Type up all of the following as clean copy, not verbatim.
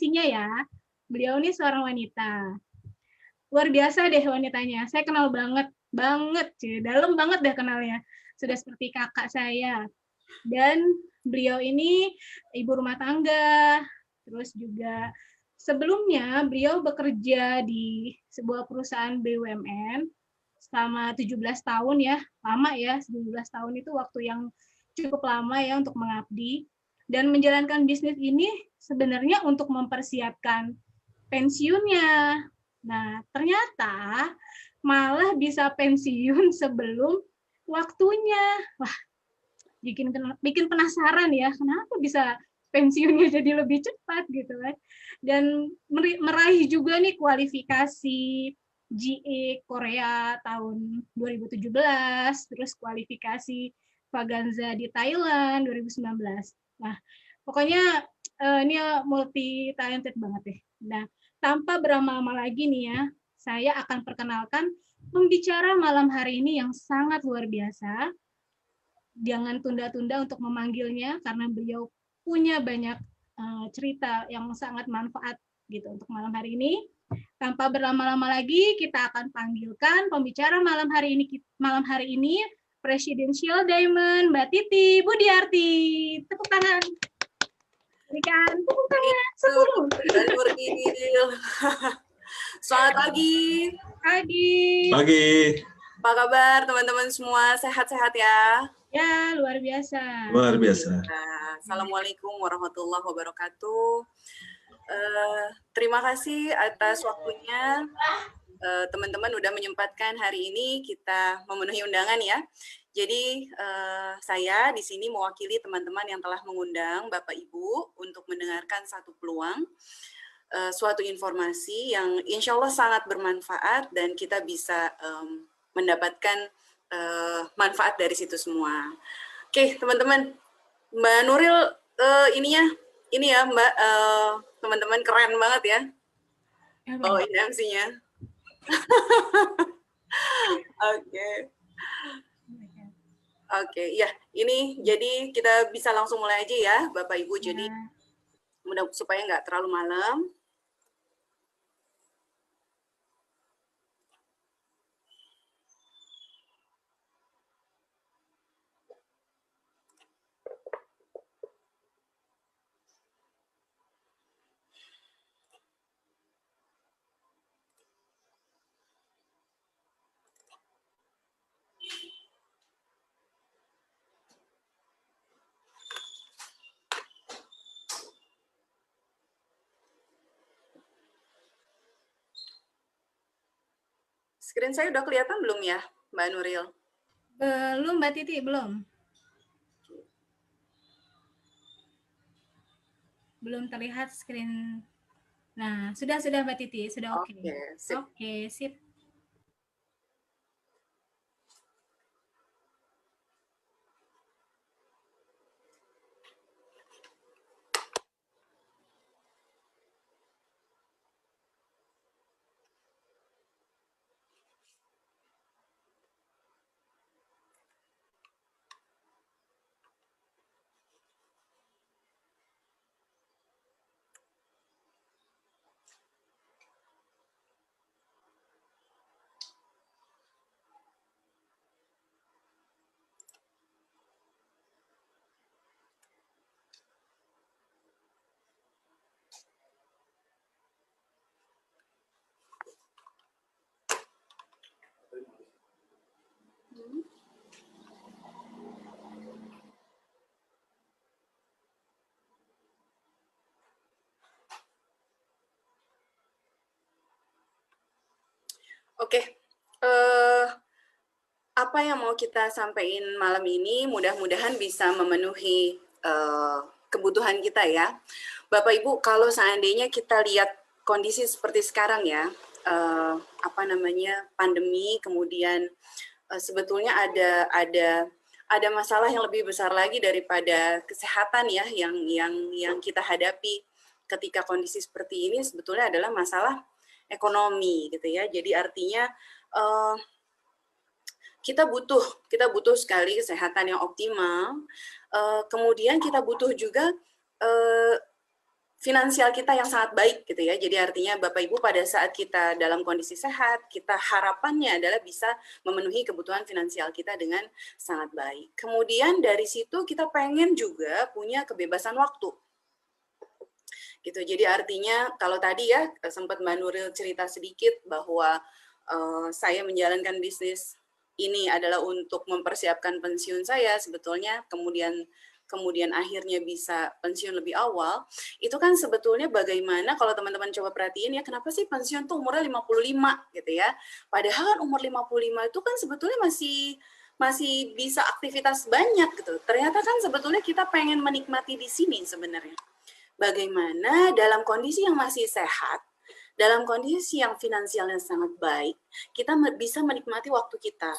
kondisinya ya. Beliau ini seorang wanita. Luar biasa deh wanitanya. Saya kenal banget, dalam banget deh kenalnya. Sudah seperti kakak saya. Dan beliau ini ibu rumah tangga, terus juga sebelumnya beliau bekerja di sebuah perusahaan BUMN selama 17 tahun ya, lama ya, 17 tahun itu waktu yang cukup lama ya untuk mengabdi. Dan menjalankan bisnis ini sebenarnya untuk mempersiapkan pensiunnya. Nah, ternyata malah bisa pensiun sebelum waktunya. Wah, bikin penasaran ya, kenapa bisa pensiunnya jadi lebih cepat gitu kan. Dan meraih juga nih kualifikasi GA Korea tahun 2017, terus kualifikasi Vaganza di Thailand 2019. Nah, pokoknya ini multi talented banget deh. Nah, tanpa berlama-lama lagi nih ya, saya akan perkenalkan pembicara malam hari ini yang sangat luar biasa. Jangan tunda-tunda untuk memanggilnya karena beliau punya banyak cerita yang sangat manfaat gitu untuk malam hari ini. Tanpa berlama-lama lagi, kita akan panggilkan pembicara malam hari ini Presidential Diamond Mbak Titi Budiarti. Tepuk tangan. Berikan tepuk tangan. 10. Selamat pagi. Pagi. Apa kabar teman-teman semua? Sehat-sehat ya? Ya, luar biasa. Luar biasa. Assalamualaikum warahmatullahi wabarakatuh. Terima kasih atas waktunya. Teman-teman udah menyempatkan hari ini kita memenuhi undangan ya. Jadi saya di sini mewakili teman-teman yang telah mengundang Bapak Ibu untuk mendengarkan satu peluang, suatu informasi yang insya Allah sangat bermanfaat dan kita bisa mendapatkan manfaat dari situ semua. Oke, teman-teman, Mbak Nuril ini ya Mbak, teman-teman keren banget ya. Oh, ini MC-nya. Oke, ya ini jadi kita bisa langsung mulai aja ya Bapak Ibu. Jadi mudah supaya nggak terlalu malam. Screen saya udah kelihatan belum ya, Mbak Nuril? Belum, Mbak Titi, belum. Belum terlihat screen. Nah, sudah Mbak Titi, sudah oke. Oke, sip. Oke, apa yang mau kita sampaikan malam ini mudah-mudahan bisa memenuhi kebutuhan kita ya. Bapak Ibu, kalau seandainya kita lihat kondisi seperti sekarang ya, pandemi, kemudian sebetulnya ada masalah yang lebih besar lagi daripada kesehatan ya yang kita hadapi ketika kondisi seperti ini sebetulnya adalah masalah ekonomi gitu ya. Jadi artinya kita butuh sekali kesehatan yang optimal. Kemudian kita butuh juga finansial kita yang sangat baik gitu ya. Jadi artinya Bapak Ibu pada saat kita dalam kondisi sehat, kita harapannya adalah bisa memenuhi kebutuhan finansial kita dengan sangat baik. Kemudian dari situ kita pengen juga punya kebebasan waktu. Gitu. Jadi artinya kalau tadi ya sempat Mbak Nuril cerita sedikit bahwa saya menjalankan bisnis ini adalah untuk mempersiapkan pensiun saya sebetulnya, kemudian akhirnya bisa pensiun lebih awal, itu kan sebetulnya bagaimana kalau teman-teman coba perhatiin ya, kenapa sih pensiun tuh umurnya 55 gitu ya. Padahal kan umur 55 itu kan sebetulnya masih bisa aktivitas banyak gitu. Ternyata kan sebetulnya kita pengen menikmati di sini sebenarnya. Bagaimana dalam kondisi yang masih sehat, dalam kondisi yang finansialnya sangat baik, kita bisa menikmati waktu kita.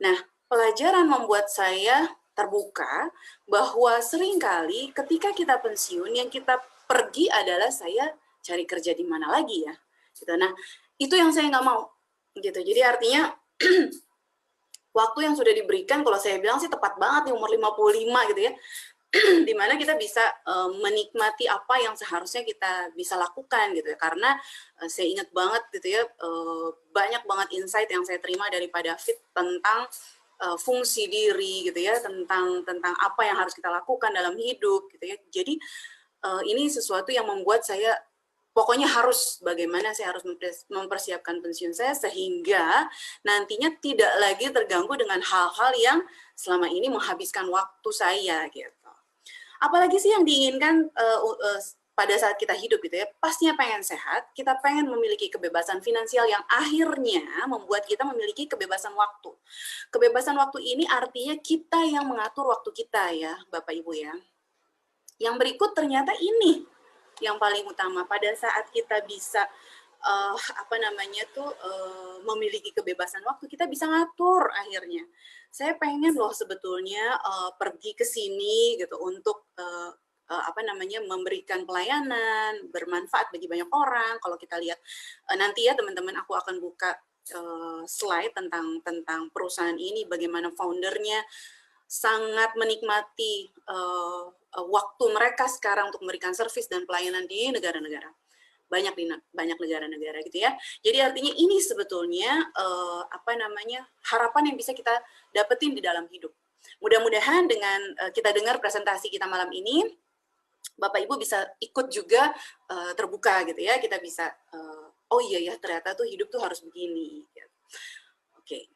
Nah, pelajaran membuat saya terbuka bahwa seringkali ketika kita pensiun, yang kita pergi adalah saya cari kerja di mana lagi ya. Gitu. Nah, itu yang saya nggak mau. Gitu. Jadi artinya waktu yang sudah diberikan, kalau saya bilang sih tepat banget di umur 55 gitu ya, di mana kita bisa menikmati apa yang seharusnya kita bisa lakukan gitu ya, karena saya ingat banget gitu ya, banyak banget insight yang saya terima dari Pak David tentang fungsi diri gitu ya, tentang apa yang harus kita lakukan dalam hidup gitu ya. Jadi ini sesuatu yang membuat saya pokoknya harus bagaimana saya harus mempersiapkan pensiun saya sehingga nantinya tidak lagi terganggu dengan hal-hal yang selama ini menghabiskan waktu saya gitu. Apalagi sih yang diinginkan pada saat kita hidup gitu ya, pastinya pengen sehat, kita pengen memiliki kebebasan finansial yang akhirnya membuat kita memiliki kebebasan waktu. Kebebasan waktu ini artinya kita yang mengatur waktu kita ya, Bapak Ibu ya. Yang berikut ternyata ini yang paling utama, pada saat kita bisa memiliki kebebasan waktu, kita bisa ngatur akhirnya. Saya pengen loh sebetulnya pergi ke sini gitu untuk memberikan pelayanan bermanfaat bagi banyak orang. Kalau kita lihat nanti ya teman-teman, aku akan buka slide tentang perusahaan ini, bagaimana foundernya sangat menikmati waktu mereka sekarang untuk memberikan servis dan pelayanan di negara-negara. Banyak negara-negara gitu ya. Jadi artinya ini sebetulnya harapan yang bisa kita dapetin di dalam hidup. Mudah-mudahan dengan kita dengar presentasi kita malam ini, Bapak Ibu bisa ikut juga terbuka gitu ya. Kita bisa oh iya ya, ternyata tuh hidup tuh harus begini. Oke.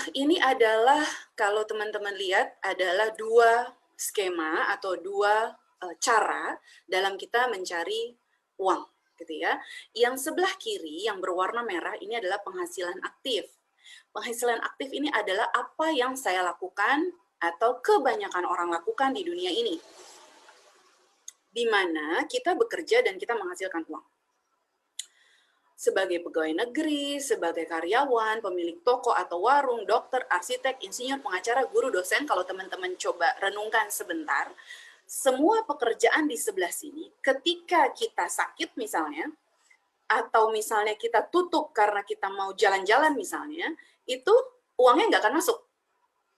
Ini adalah, kalau teman-teman lihat, adalah dua skema atau dua cara dalam kita mencari uang, gitu ya. Yang sebelah kiri, yang berwarna merah, ini adalah penghasilan aktif. Penghasilan aktif ini adalah apa yang saya lakukan atau kebanyakan orang lakukan di dunia ini, di mana kita bekerja dan kita menghasilkan uang. Sebagai pegawai negeri, sebagai karyawan, pemilik toko atau warung, dokter, arsitek, insinyur, pengacara, guru, dosen, kalau teman-teman coba renungkan sebentar, semua pekerjaan di sebelah sini, ketika kita sakit misalnya, atau misalnya kita tutup karena kita mau jalan-jalan misalnya, itu uangnya nggak akan masuk.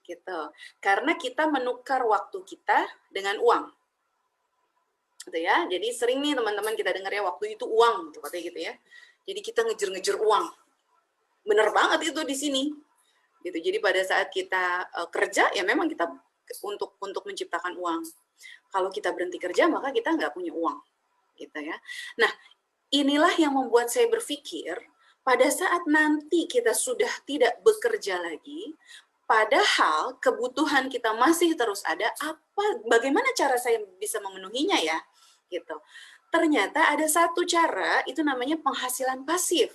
Gitu. Karena kita menukar waktu kita dengan uang. Gitu ya. Jadi sering nih teman-teman kita dengar ya, waktu itu uang, gitu, katanya gitu ya. Jadi kita ngejar-ngejar uang. Bener banget itu di sini. Gitu. Jadi pada saat kita kerja, ya memang kita untuk menciptakan uang. Kalau kita berhenti kerja, maka kita nggak punya uang. Gitu ya. Nah, inilah yang membuat saya berpikir, pada saat nanti kita sudah tidak bekerja lagi, padahal kebutuhan kita masih terus ada, bagaimana cara saya bisa memenuhinya ya? Gitu. Ternyata ada satu cara, itu namanya penghasilan pasif.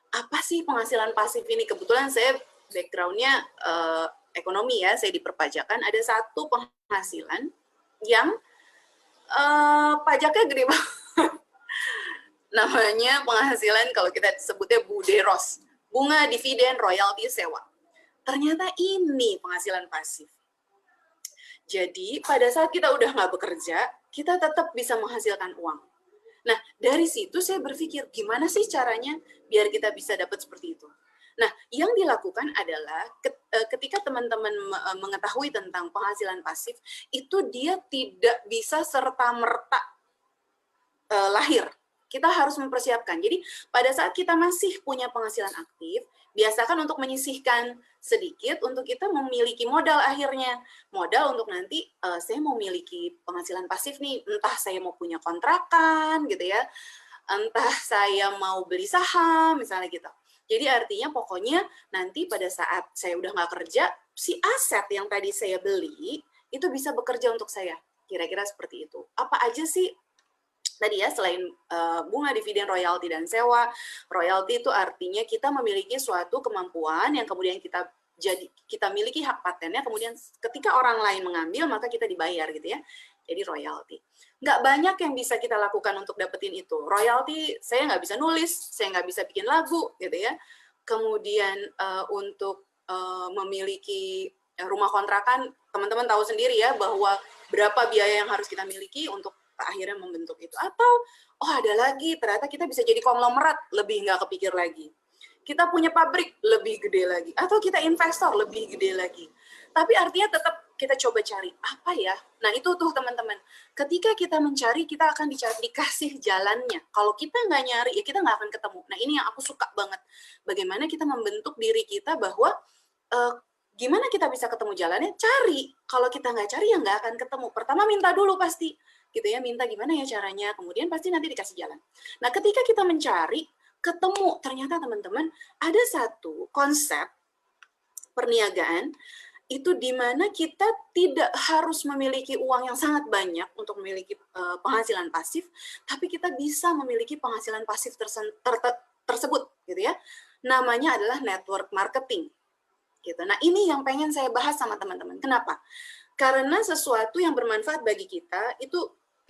Apa sih penghasilan pasif ini? Kebetulan saya background-nya ekonomi ya, saya di perpajakan. Ada satu penghasilan yang pajaknya gede banget. Namanya penghasilan, kalau kita sebutnya BUDEROS, bunga dividen royalti sewa. Ternyata ini penghasilan pasif. Jadi pada saat kita udah nggak bekerja, kita tetap bisa menghasilkan uang. Nah, dari situ saya berpikir, gimana sih caranya biar kita bisa dapat seperti itu? Nah, yang dilakukan adalah ketika teman-teman mengetahui tentang penghasilan pasif, itu dia tidak bisa serta-merta lahir. Kita harus mempersiapkan. Jadi, pada saat kita masih punya penghasilan aktif, biasakan untuk menyisihkan sedikit untuk kita memiliki modal akhirnya. Modal untuk nanti, saya mau memiliki penghasilan pasif nih, entah saya mau punya kontrakan, gitu ya, entah saya mau beli saham, misalnya gitu. Jadi artinya pokoknya nanti pada saat saya udah nggak kerja, si aset yang tadi saya beli, itu bisa bekerja untuk saya. Kira-kira seperti itu. Apa aja sih tadi ya, selain bunga, dividen, royalti, dan sewa. Royalti itu artinya kita memiliki suatu kemampuan yang kemudian kita miliki hak patennya, kemudian ketika orang lain mengambil, maka kita dibayar gitu ya. Jadi royalti. Nggak banyak yang bisa kita lakukan untuk dapetin itu. Royalti, saya nggak bisa nulis, saya nggak bisa bikin lagu gitu ya. Kemudian untuk memiliki rumah kontrakan, teman-teman tahu sendiri ya bahwa berapa biaya yang harus kita miliki untuk akhirnya membentuk itu. Atau, oh ada lagi, ternyata kita bisa jadi konglomerat, lebih nggak kepikir lagi. Kita punya pabrik, lebih gede lagi. Atau kita investor, lebih gede lagi. Tapi artinya tetap kita coba cari, apa ya? Nah itu tuh teman-teman, ketika kita mencari, kita akan dikasih jalannya. Kalau kita nggak nyari, ya kita nggak akan ketemu. Nah ini yang aku suka banget. Bagaimana kita membentuk diri kita bahwa, gimana kita bisa ketemu jalannya? Cari. Kalau kita nggak cari, ya nggak akan ketemu. Pertama minta dulu pasti. Gitu ya, minta gimana ya caranya, kemudian pasti nanti dikasih jalan. Nah, ketika kita mencari, ketemu, ternyata teman-teman, ada satu konsep perniagaan, itu di mana kita tidak harus memiliki uang yang sangat banyak untuk memiliki penghasilan pasif, tapi kita bisa memiliki penghasilan pasif tersebut, gitu ya. Namanya adalah network marketing. Gitu. Nah, ini yang pengen saya bahas sama teman-teman. Kenapa? Karena sesuatu yang bermanfaat bagi kita, itu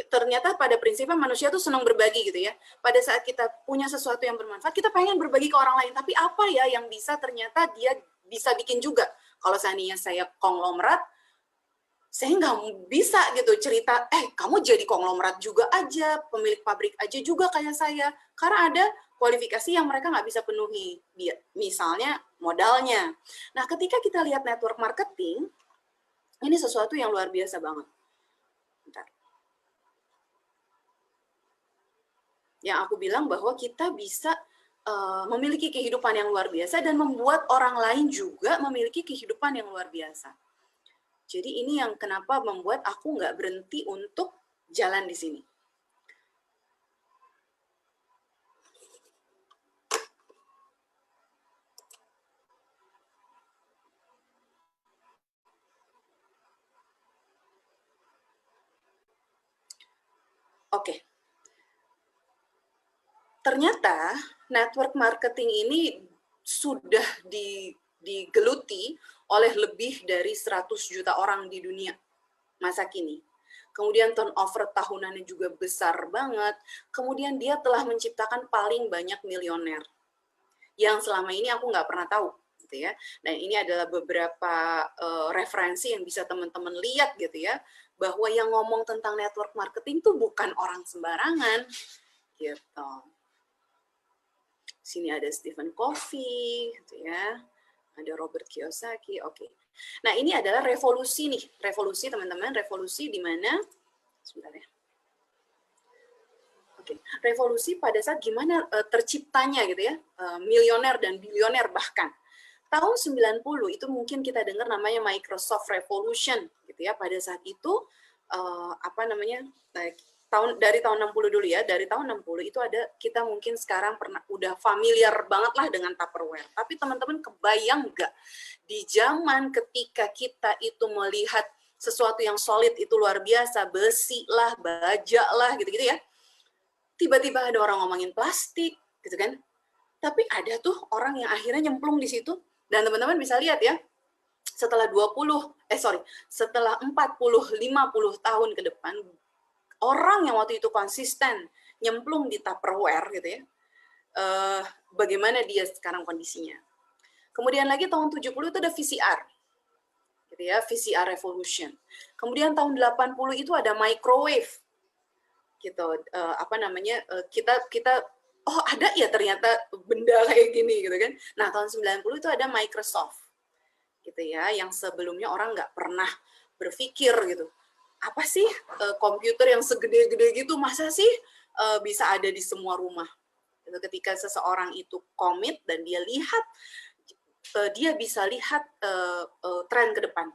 ternyata pada prinsipnya manusia tuh senang berbagi gitu ya. Pada saat kita punya sesuatu yang bermanfaat, kita pengen berbagi ke orang lain. Tapi apa ya yang bisa ternyata dia bisa bikin juga. Kalau seandainya saya konglomerat, saya nggak bisa gitu cerita, kamu jadi konglomerat juga aja, pemilik pabrik aja juga kayak saya. Karena ada kualifikasi yang mereka nggak bisa penuhi. Misalnya modalnya. Nah, ketika kita lihat network marketing, ini sesuatu yang luar biasa banget. Bentar. Yang aku bilang bahwa kita bisa memiliki kehidupan yang luar biasa dan membuat orang lain juga memiliki kehidupan yang luar biasa. Jadi ini yang kenapa membuat aku nggak berhenti untuk jalan di sini. Oke. Ternyata network marketing ini sudah digeluti oleh lebih dari 100 juta orang di dunia masa kini. Kemudian turnover tahunannya juga besar banget. Kemudian dia telah menciptakan paling banyak milioner. Yang selama ini aku nggak pernah tahu. Gitu ya. Dan ini adalah beberapa referensi yang bisa teman-teman lihat gitu ya. Bahwa yang ngomong tentang network marketing itu bukan orang sembarangan. Gitu. Sini ada Stephen Covey, gitu ya. Ada Robert Kiyosaki, oke. Nah, ini adalah revolusi nih. Revolusi, teman-teman. Revolusi di mana, sebentar ya. Oke, revolusi pada saat gimana terciptanya gitu ya. Milioner dan bilioner bahkan. Tahun 90 itu mungkin kita dengar namanya Microsoft Revolution, gitu ya. Pada saat itu, dari tahun 60 dulu ya, dari tahun 60 itu ada, kita mungkin sekarang udah familiar banget lah dengan Tupperware. Tapi teman-teman kebayang nggak, di zaman ketika kita itu melihat sesuatu yang solid itu luar biasa, besi lah, baja lah, gitu-gitu ya. Tiba-tiba ada orang ngomongin plastik, gitu kan. Tapi ada tuh orang yang akhirnya nyemplung di situ, dan teman-teman bisa lihat ya, setelah 40-50 tahun ke depan, orang yang waktu itu konsisten nyemplung di Tupperware gitu ya, bagaimana dia sekarang kondisinya. Kemudian lagi tahun 70 itu ada VCR, gitu ya, VCR Revolution. Kemudian tahun 80 itu ada microwave, gitu. Kita oh ada ya ternyata benda kayak gini gitu kan. Nah tahun 90 itu ada Microsoft gitu ya, yang sebelumnya orang nggak pernah berpikir gitu, apa sih komputer yang segede-gede gitu, masa sih bisa ada di semua rumah. Ketika seseorang itu komit dan dia lihat, dia bisa lihat tren ke depan.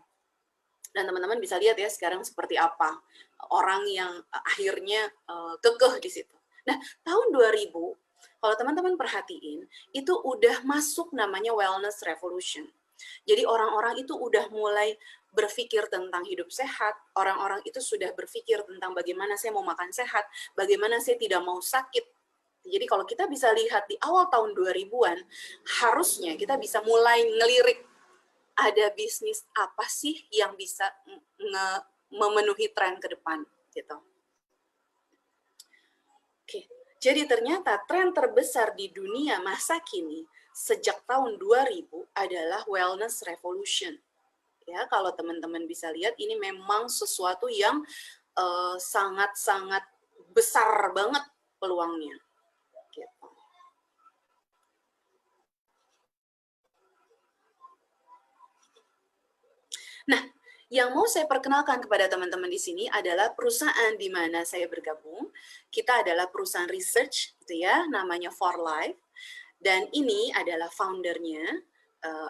Dan teman-teman bisa lihat ya sekarang seperti apa orang yang akhirnya kekeh di situ. Nah, tahun 2000, kalau teman-teman perhatiin, itu udah masuk namanya wellness revolution. Jadi orang-orang itu udah mulai berpikir tentang hidup sehat, orang-orang itu sudah berpikir tentang bagaimana saya mau makan sehat, bagaimana saya tidak mau sakit. Jadi kalau kita bisa lihat di awal tahun 2000-an, harusnya kita bisa mulai ngelirik ada bisnis apa sih yang bisa memenuhi tren ke depan gitu. Oke, jadi ternyata tren terbesar di dunia masa kini sejak tahun 2000 adalah wellness revolution. Ya, kalau teman-teman bisa lihat ini memang sesuatu yang sangat-sangat besar banget peluangnya. Gitu. Nah, yang mau saya perkenalkan kepada teman-teman di sini adalah perusahaan di mana saya bergabung. Kita adalah perusahaan research, gitu ya, namanya For Life. Dan ini adalah foundernya,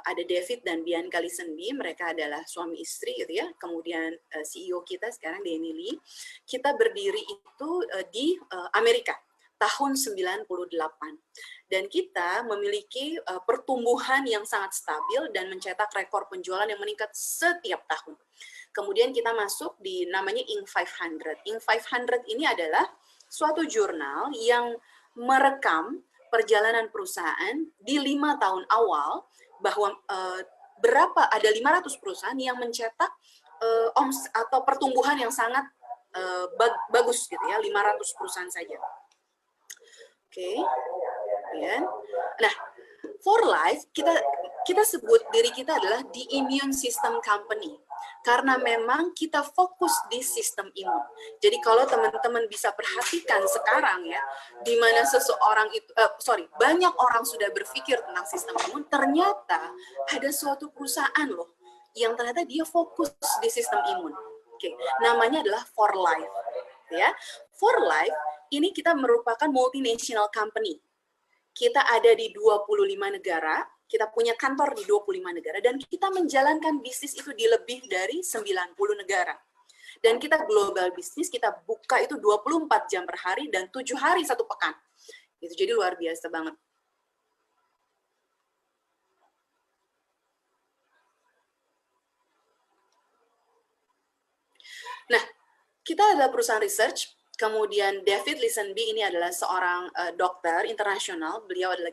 ada David dan Bianca Lisenby, mereka adalah suami istri, gitu ya. Kemudian CEO kita sekarang Denny Lee. Kita berdiri itu di Amerika tahun 98. Dan kita memiliki pertumbuhan yang sangat stabil dan mencetak rekor penjualan yang meningkat setiap tahun. Kemudian kita masuk di namanya Inc. 500. Inc. 500 ini adalah suatu jurnal yang merekam perjalanan perusahaan di 5 tahun awal, bahwa ada 500 perusahaan yang mencetak atau pertumbuhan yang sangat bagus gitu ya, 500 perusahaan saja. Oke. Nah, For Life kita sebut diri kita adalah the immune system company, karena memang kita fokus di sistem imun. Jadi kalau teman-teman bisa perhatikan sekarang ya, di mana seseorang itu banyak orang sudah berpikir tentang sistem imun, ternyata ada suatu perusahaan loh yang ternyata dia fokus di sistem imun. Oke, namanya adalah For Life ya. For Life ini kita merupakan multinational company. Kita ada di 25 negara, kita punya kantor di 25 negara, dan kita menjalankan bisnis itu di lebih dari 90 negara. Dan kita global bisnis, kita buka itu 24 jam per hari dan 7 hari satu pekan. Itu jadi luar biasa banget. Nah, kita adalah perusahaan research. Kemudian David Lisenby ini adalah seorang dokter internasional, beliau adalah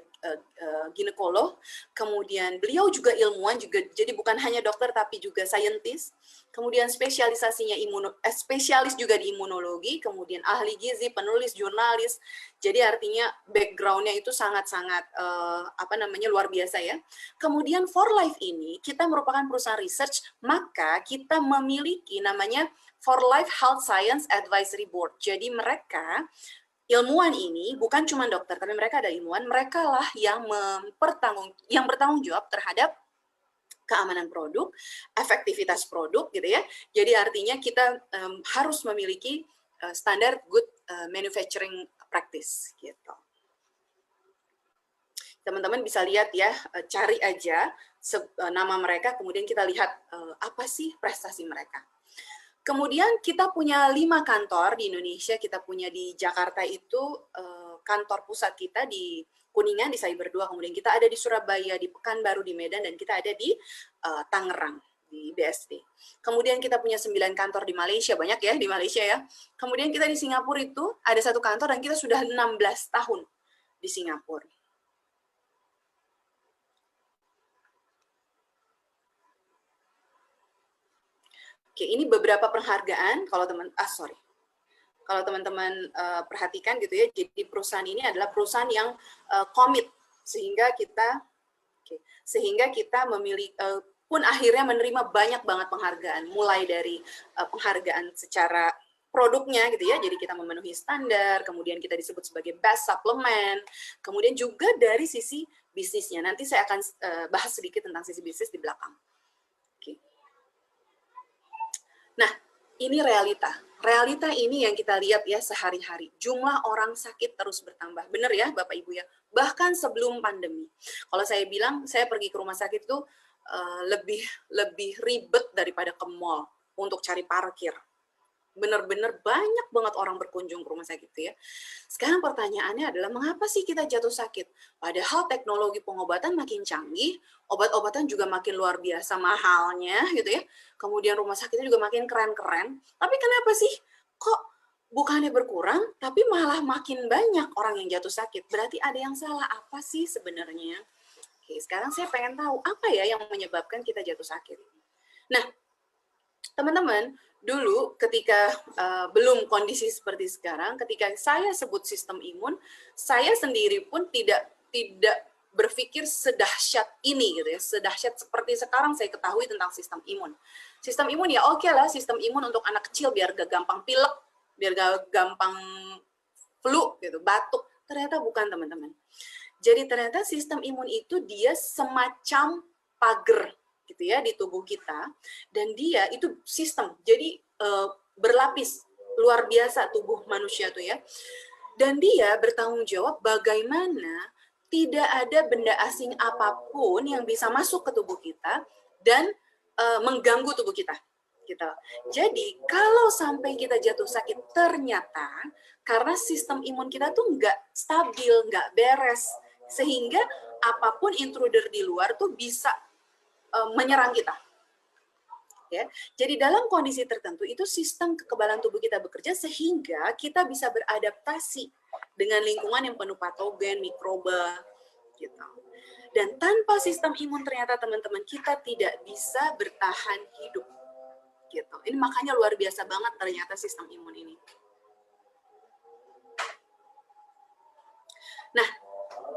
ginekolog, kemudian beliau juga ilmuwan, juga jadi bukan hanya dokter tapi juga saintis, kemudian spesialisasinya spesialis juga di imunologi, kemudian ahli gizi, penulis, jurnalis, jadi artinya background-nya itu sangat-sangat luar biasa ya. Kemudian For Life ini kita merupakan perusahaan research, maka kita memiliki namanya For Life Health Science Advisory Board. Jadi mereka, ilmuwan ini bukan cuma dokter, tapi mereka ada ilmuwan, mereka lah yang bertanggung jawab terhadap keamanan produk, efektivitas produk gitu ya. Jadi artinya kita harus memiliki standar good manufacturing practice gitu. Teman-teman bisa lihat ya, cari aja nama mereka, kemudian kita lihat apa sih prestasi mereka. Kemudian kita punya 5 kantor di Indonesia, kita punya di Jakarta itu kantor pusat kita di Kuningan, di Cyber 2, kemudian kita ada di Surabaya, di Pekanbaru, di Medan, dan kita ada di Tangerang, di BSD. Kemudian kita punya 9 kantor di Malaysia, banyak ya di Malaysia ya. Kemudian kita di Singapura itu ada 1 kantor, dan kita sudah 16 tahun di Singapura. Oke, ini beberapa penghargaan kalau teman-teman perhatikan gitu ya. Jadi perusahaan ini adalah perusahaan yang komit sehingga kita memiliki pun akhirnya menerima banyak banget penghargaan, mulai dari penghargaan secara produknya gitu ya. Jadi kita memenuhi standar, kemudian kita disebut sebagai best supplement, kemudian juga dari sisi bisnisnya. Nanti saya akan bahas sedikit tentang sisi bisnis di belakang. Oke. Nah, ini realita. Realita ini yang kita lihat ya sehari-hari. Jumlah orang sakit terus bertambah. Benar ya Bapak Ibu ya? Bahkan sebelum pandemi. Kalau saya bilang, saya pergi ke rumah sakit itu lebih ribet daripada ke mall untuk cari parkir. Benar-benar banyak banget orang berkunjung ke rumah sakit ya. Sekarang pertanyaannya adalah mengapa sih kita jatuh sakit? Padahal teknologi pengobatan makin canggih, obat-obatan juga makin luar biasa mahalnya gitu ya. Kemudian rumah sakitnya juga makin keren-keren. Tapi kenapa sih kok bukannya berkurang, tapi malah makin banyak orang yang jatuh sakit? Berarti ada yang salah apa sih sebenarnya? Oke, sekarang saya pengen tahu apa ya yang menyebabkan kita jatuh sakit. Nah, teman-teman, dulu ketika belum kondisi seperti sekarang, ketika saya sebut sistem imun, saya sendiri pun tidak berpikir sedahsyat ini gitu ya, sedahsyat seperti sekarang saya ketahui tentang sistem imun. Sistem imun ya oke lah, sistem imun untuk anak kecil biar gak gampang pilek, biar gak gampang flu gitu, batuk. Ternyata bukan teman-teman. Jadi ternyata sistem imun itu dia semacam pagar gitu ya di tubuh kita, dan dia itu sistem, jadi berlapis, luar biasa tubuh manusia tuh ya, dan dia bertanggung jawab bagaimana tidak ada benda asing apapun yang bisa masuk ke tubuh kita dan mengganggu tubuh kita gitu. Jadi kalau sampai kita jatuh sakit ternyata karena sistem imun kita tuh nggak stabil, nggak beres, sehingga apapun intruder di luar tuh bisa menyerang kita. Ya. Jadi dalam kondisi tertentu itu sistem kekebalan tubuh kita bekerja sehingga kita bisa beradaptasi dengan lingkungan yang penuh patogen, mikroba gitu. Dan tanpa sistem imun ternyata teman-teman kita tidak bisa bertahan hidup. Gitu. Ini makanya luar biasa banget ternyata sistem imun ini. Nah,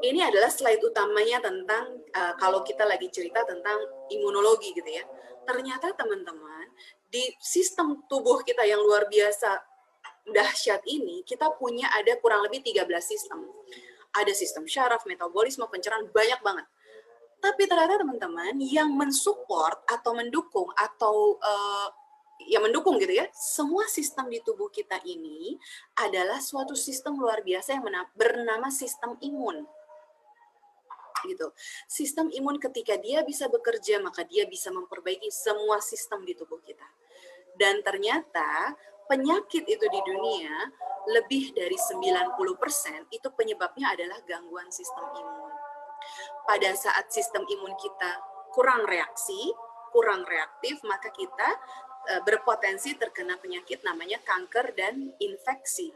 ini adalah slide utamanya tentang kalau kita lagi cerita tentang imunologi gitu ya. Ternyata teman-teman, di sistem tubuh kita yang luar biasa dahsyat ini, kita punya ada kurang lebih 13 sistem. Ada sistem syaraf, metabolisme, pencernaan, banyak banget. Tapi ternyata teman-teman, yang mensupport atau mendukung atau mendukung gitu ya, semua sistem di tubuh kita ini adalah suatu sistem luar biasa yang bernama sistem imun. Gitu. Sistem imun ketika dia bisa bekerja, maka dia bisa memperbaiki semua sistem di tubuh kita. Dan ternyata penyakit itu di dunia lebih dari 90% itu penyebabnya adalah gangguan sistem imun. Pada saat sistem imun kita kurang reaksi, kurang reaktif, maka kita berpotensi terkena penyakit namanya kanker dan infeksi.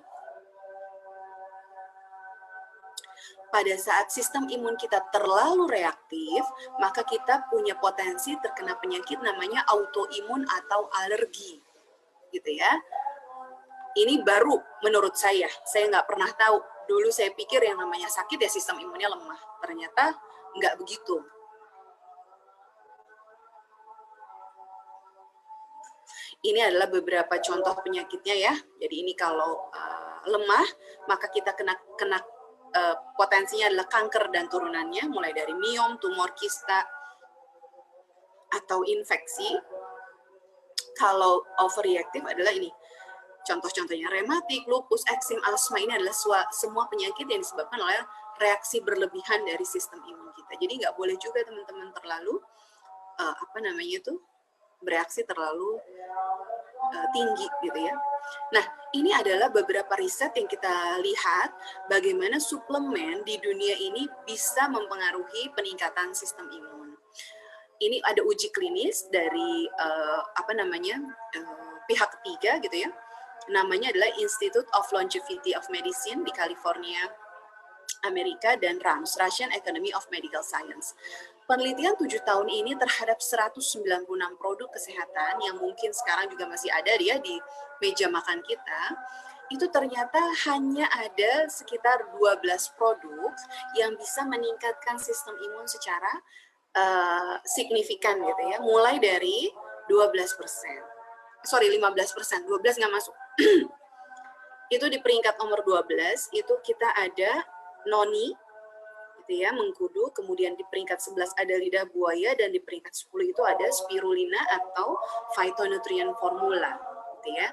Pada saat sistem imun kita terlalu reaktif, maka kita punya potensi terkena penyakit namanya autoimun atau alergi. Gitu ya. Ini baru menurut saya nggak pernah tahu. Dulu saya pikir yang namanya sakit ya sistem imunnya lemah. Ternyata nggak begitu. Ini adalah beberapa contoh penyakitnya ya. Jadi ini kalau lemah, maka kita kena potensinya adalah kanker dan turunannya, mulai dari miom, tumor, kista, atau infeksi. Kalau overreaktif adalah ini. Contoh-contohnya rematik, lupus, eksim, asma, ini adalah semua penyakit yang disebabkan oleh reaksi berlebihan dari sistem imun kita. Jadi nggak boleh juga teman-teman terlalu bereaksi terlalu tinggi gitu ya. Nah, ini adalah beberapa riset yang kita lihat bagaimana suplemen di dunia ini bisa mempengaruhi peningkatan sistem imun. Ini ada uji klinis dari pihak ketiga gitu ya. Namanya adalah Institute of Longevity of Medicine di California, Amerika, dan RAMS, Russian Academy of Medical Science. Penelitian 7 tahun ini terhadap 196 produk kesehatan yang mungkin sekarang juga masih ada dia di meja makan kita, itu ternyata hanya ada sekitar 12 produk yang bisa meningkatkan sistem imun secara signifikan gitu ya, mulai dari 12%. sorry 15%, 12 nggak masuk. Itu di peringkat nomor 12 itu kita ada noni, gitu ya, mengkudu, kemudian di peringkat 11 ada lidah buaya, dan di peringkat 10 itu ada spirulina atau phytonutrient formula, gitu ya.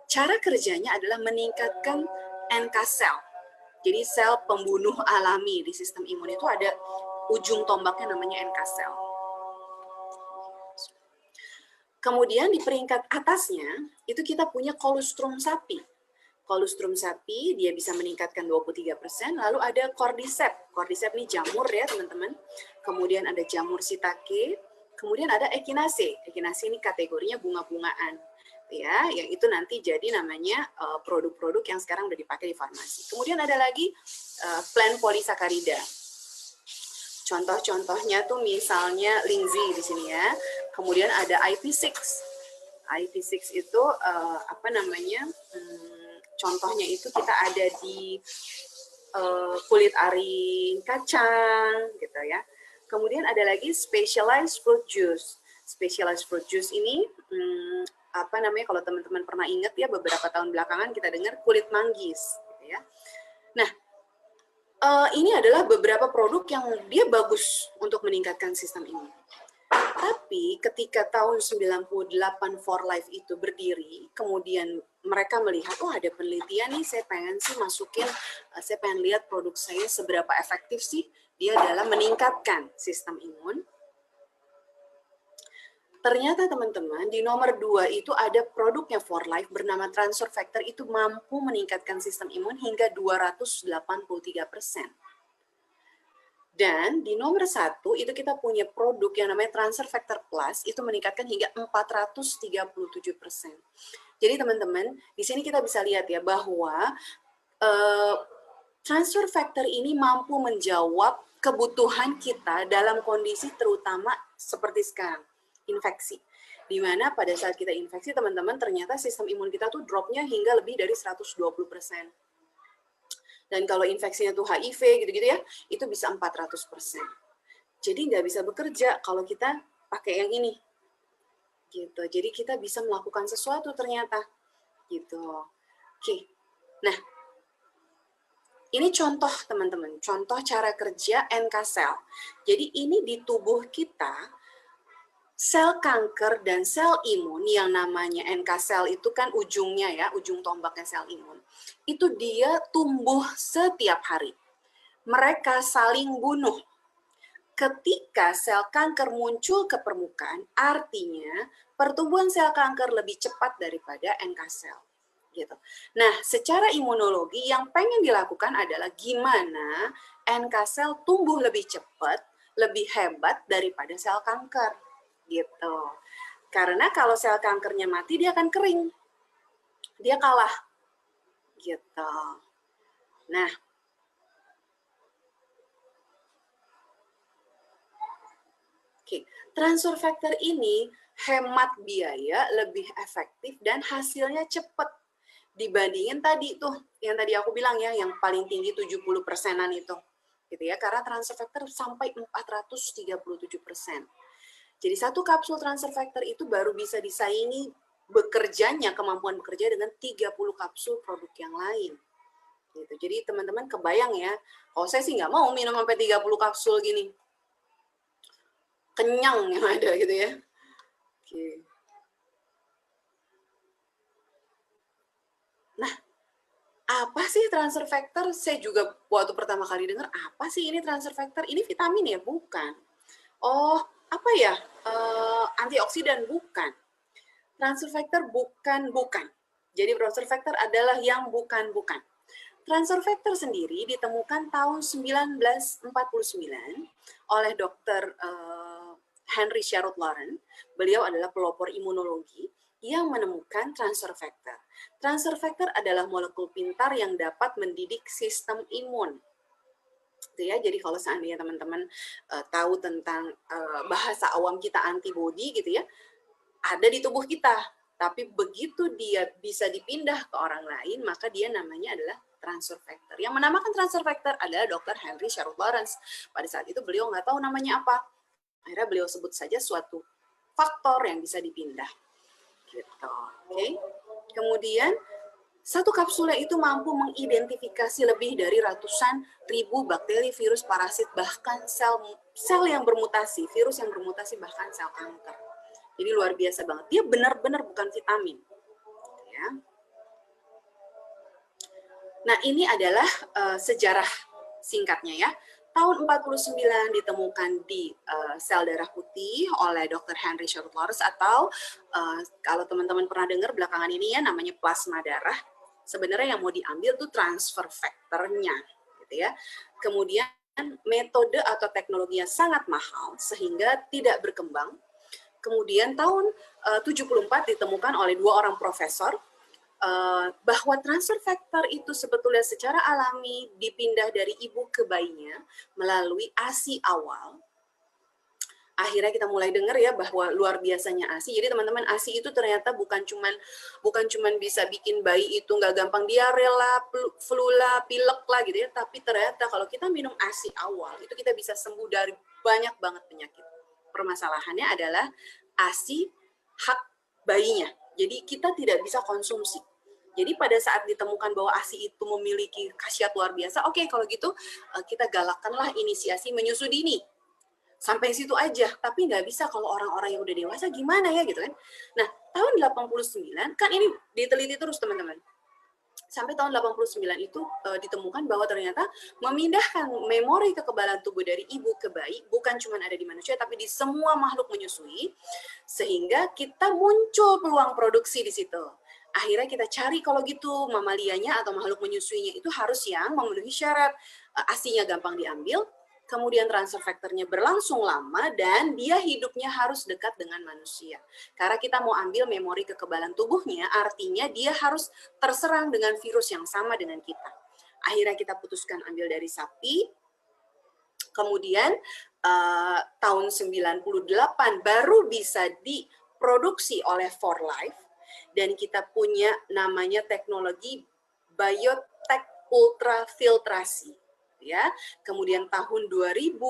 Cara kerjanya adalah meningkatkan NK cell. Jadi sel pembunuh alami di sistem imun itu ada ujung tombaknya namanya NK cell. Kemudian di peringkat atasnya itu kita punya kolostrum sapi. Kolostrum sapi dia bisa meningkatkan 23%, lalu ada cordyceps. Cordyceps ini jamur ya teman-teman. Kemudian ada jamur shiitake, kemudian ada echinacea. Echinacea ini kategorinya bunga-bungaan. Ya, yang itu nanti jadi namanya produk-produk yang sekarang udah dipakai di farmasi. Kemudian ada lagi plant polysaccharida. Contoh-contohnya tuh misalnya Lingzi di sini ya. Kemudian ada IP6. IP6 itu apa namanya? Contohnya itu kita ada di kulit ari kacang, gitu ya. Kemudian ada lagi specialized fruit juice. Specialized fruit juice ini apa namanya? Kalau teman-teman pernah ingat ya beberapa tahun belakangan kita dengar kulit manggis, gitu ya. Nah, ini adalah beberapa produk yang dia bagus untuk meningkatkan sistem imun. Tapi ketika tahun 98 For Life itu berdiri, kemudian mereka melihat, oh ada penelitian nih, saya pengen sih masukin, saya pengen lihat produk saya seberapa efektif sih dia dalam meningkatkan sistem imun. Ternyata teman-teman, di nomor 2 itu ada produknya For Life bernama Transfer Factor, itu mampu meningkatkan sistem imun hingga 283%. Dan di nomor 1 itu kita punya produk yang namanya Transfer Factor Plus, itu meningkatkan hingga 437%. Jadi teman-teman, di sini kita bisa lihat ya bahwa Transfer Factor ini mampu menjawab kebutuhan kita dalam kondisi terutama seperti sekarang, infeksi. Di mana pada saat kita infeksi, teman-teman, ternyata sistem imun kita tuh dropnya hingga lebih dari 120%. Dan kalau infeksinya tuh HIV gitu-gitu ya, itu bisa 400%. Jadi nggak bisa bekerja kalau kita pakai yang ini. Gitu. Jadi kita bisa melakukan sesuatu ternyata. Gitu. Oke. Nah, ini contoh teman-teman, contoh cara kerja NK cell. Jadi ini di tubuh kita, sel kanker dan sel imun yang namanya NK cell itu kan ujungnya ya, ujung tombaknya sel imun. Itu dia tumbuh setiap hari. Mereka saling bunuh. Ketika sel kanker muncul ke permukaan, artinya pertumbuhan sel kanker lebih cepat daripada NK cell. Gitu. Nah, secara imunologi yang pengen dilakukan adalah gimana NK cell tumbuh lebih cepat, lebih hebat daripada sel kanker. Gitu. Karena kalau sel kankernya mati, dia akan kering. Dia kalah. Gitu. Nah, oke, transfer factor ini hemat biaya, lebih efektif, dan hasilnya cepat. Dibandingin tadi tuh, yang tadi aku bilang ya, yang paling tinggi 70%-an itu. Gitu ya, karena transfer factor sampai 437%. Jadi satu kapsul transfer factor itu baru bisa disaingi bekerjanya, kemampuan bekerja dengan 30 kapsul produk yang lain. Gitu. Jadi teman-teman kebayang ya, kalau saya sih nggak mau minum sampai 30 kapsul gini. Kenyang yang ada gitu ya. Oke. Nah, apa sih transfer factor? Saya juga waktu pertama kali dengar, apa sih ini transfer factor? Ini vitamin ya? Bukan. Oh, apa ya? Antioksidan? Bukan. Transfer factor bukan. Jadi transfer factor adalah yang bukan. Transfer factor sendiri ditemukan tahun 1949 oleh Dr. Henry Sherwood Lawrence. Beliau adalah pelopor imunologi yang menemukan transfer factor. Transfer factor adalah molekul pintar yang dapat mendidik sistem imun. Gitu ya. Jadi kalau seandainya teman-teman tahu tentang bahasa awam kita antibody gitu ya, ada di tubuh kita. Tapi begitu dia bisa dipindah ke orang lain, maka dia namanya adalah transfer factor. Yang menamakan transfer factor adalah Dr. Henry Sherwood Lawrence. Pada saat itu beliau nggak tahu namanya apa. Akhirnya beliau sebut saja suatu faktor yang bisa dipindah. Gitu. Oke. Kemudian satu kapsulnya itu mampu mengidentifikasi lebih dari ratusan ribu bakteri, virus, parasit, bahkan sel yang bermutasi, virus yang bermutasi, bahkan sel kanker. Jadi luar biasa banget. Dia benar-benar bukan vitamin. Ya. Nah, ini adalah sejarah singkatnya ya. Tahun 49 ditemukan di sel darah putih oleh Dr. Henry Short-Lawrence atau kalau teman-teman pernah dengar belakangan ini ya namanya plasma darah. Sebenarnya yang mau diambil tuh transfer factor-nya gitu ya. Kemudian metode atau teknologinya sangat mahal sehingga tidak berkembang. Kemudian tahun 74 ditemukan oleh 2 orang profesor bahwa transfer factor itu sebetulnya secara alami dipindah dari ibu ke bayinya melalui ASI awal. Akhirnya kita mulai dengar ya bahwa luar biasanya ASI. Jadi teman-teman, ASI itu ternyata bukan cuman bisa bikin bayi itu nggak gampang diare lah, flu lah, pilek lah gitu ya, tapi ternyata kalau kita minum ASI awal itu kita bisa sembuh dari banyak banget penyakit. Permasalahannya adalah ASI hak bayinya. Jadi kita tidak bisa konsumsi. Jadi pada saat ditemukan bahwa ASI itu memiliki khasiat luar biasa, oke, kalau gitu kita galakkanlah inisiasi menyusui dini. Sampai situ aja, tapi nggak bisa kalau orang-orang yang udah dewasa gimana ya gitu kan. Nah, tahun 89, kan ini diteliti terus teman-teman. Sampai tahun 89 itu ditemukan bahwa ternyata memindahkan memori kekebalan tubuh dari ibu ke bayi bukan cuma ada di manusia, tapi di semua makhluk menyusui, sehingga kita muncul peluang produksi di situ. Akhirnya kita cari kalau gitu mamalianya atau makhluk menyusuinya itu harus yang memenuhi syarat ASI-nya gampang diambil, kemudian transfer faktornya berlangsung lama, dan dia hidupnya harus dekat dengan manusia. Karena kita mau ambil memori kekebalan tubuhnya, artinya dia harus terserang dengan virus yang sama dengan kita. Akhirnya kita putuskan ambil dari sapi, kemudian tahun 98 baru bisa diproduksi oleh For Life, dan kita punya namanya teknologi biotek ultrafiltrasi ya. Kemudian tahun 2000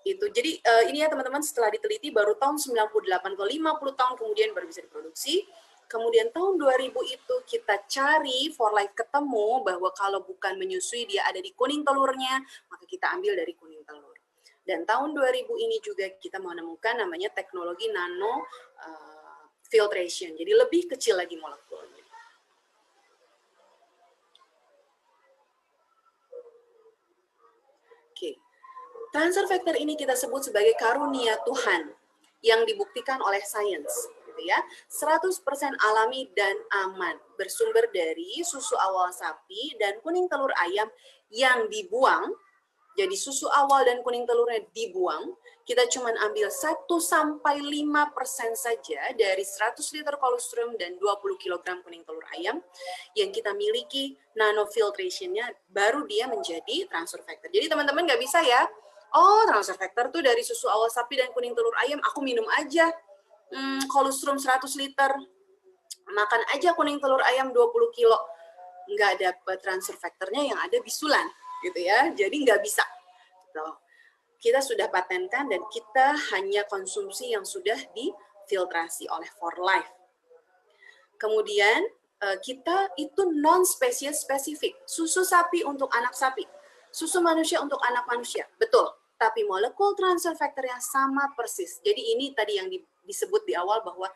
itu, jadi ini ya teman-teman, setelah diteliti baru tahun 98 ke 50 tahun kemudian baru bisa diproduksi. Kemudian tahun 2000 itu kita cari, For Life ketemu bahwa kalau bukan menyusui dia ada di kuning telurnya, maka kita ambil dari kuning telur. Dan tahun 2000 ini juga kita menemukan namanya teknologi nano filtration, jadi lebih kecil lagi molekulnya. Oke, transfer factor ini kita sebut sebagai karunia Tuhan yang dibuktikan oleh sains, gitu ya. 100% alami dan aman, bersumber dari susu awal sapi dan kuning telur ayam yang dibuang. Jadi susu awal dan kuning telurnya dibuang, kita cuma ambil 1-5% saja dari 100 liter kolostrum dan 20 kg kuning telur ayam yang kita miliki nanofiltration-nya, baru dia menjadi transfer factor. Jadi teman-teman nggak bisa ya, oh transfer factor tuh dari susu awal sapi dan kuning telur ayam, aku minum aja kolostrum 100 liter, makan aja kuning telur ayam 20 kilo, nggak dapat transfer factornya, yang ada bisulan gitu ya, jadi nggak bisa. Kita sudah patenkan dan kita hanya konsumsi yang sudah difiltrasi oleh For Life. Kemudian kita itu non-spesies spesifik, susu sapi untuk anak sapi, susu manusia untuk anak manusia, betul. Tapi molekul transfer factor-nya sama persis. Jadi ini tadi yang disebut di awal bahwa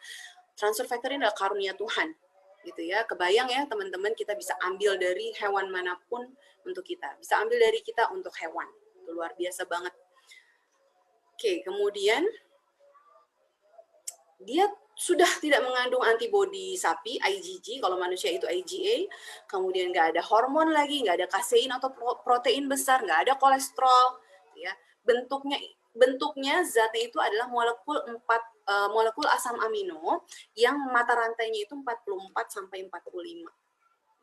transfer factor ini adalah karunia Tuhan. Gitu ya, kebayang ya teman-teman, kita bisa ambil dari hewan manapun untuk kita, bisa ambil dari kita untuk hewan, itu luar biasa banget. Oke, kemudian dia sudah tidak mengandung antibodi sapi, IgG, kalau manusia itu IgA, kemudian nggak ada hormon lagi, nggak ada kasein atau protein besar, nggak ada kolesterol, ya. Bentuknya zatnya itu adalah molekul asam amino yang mata rantainya itu 44 sampai 45.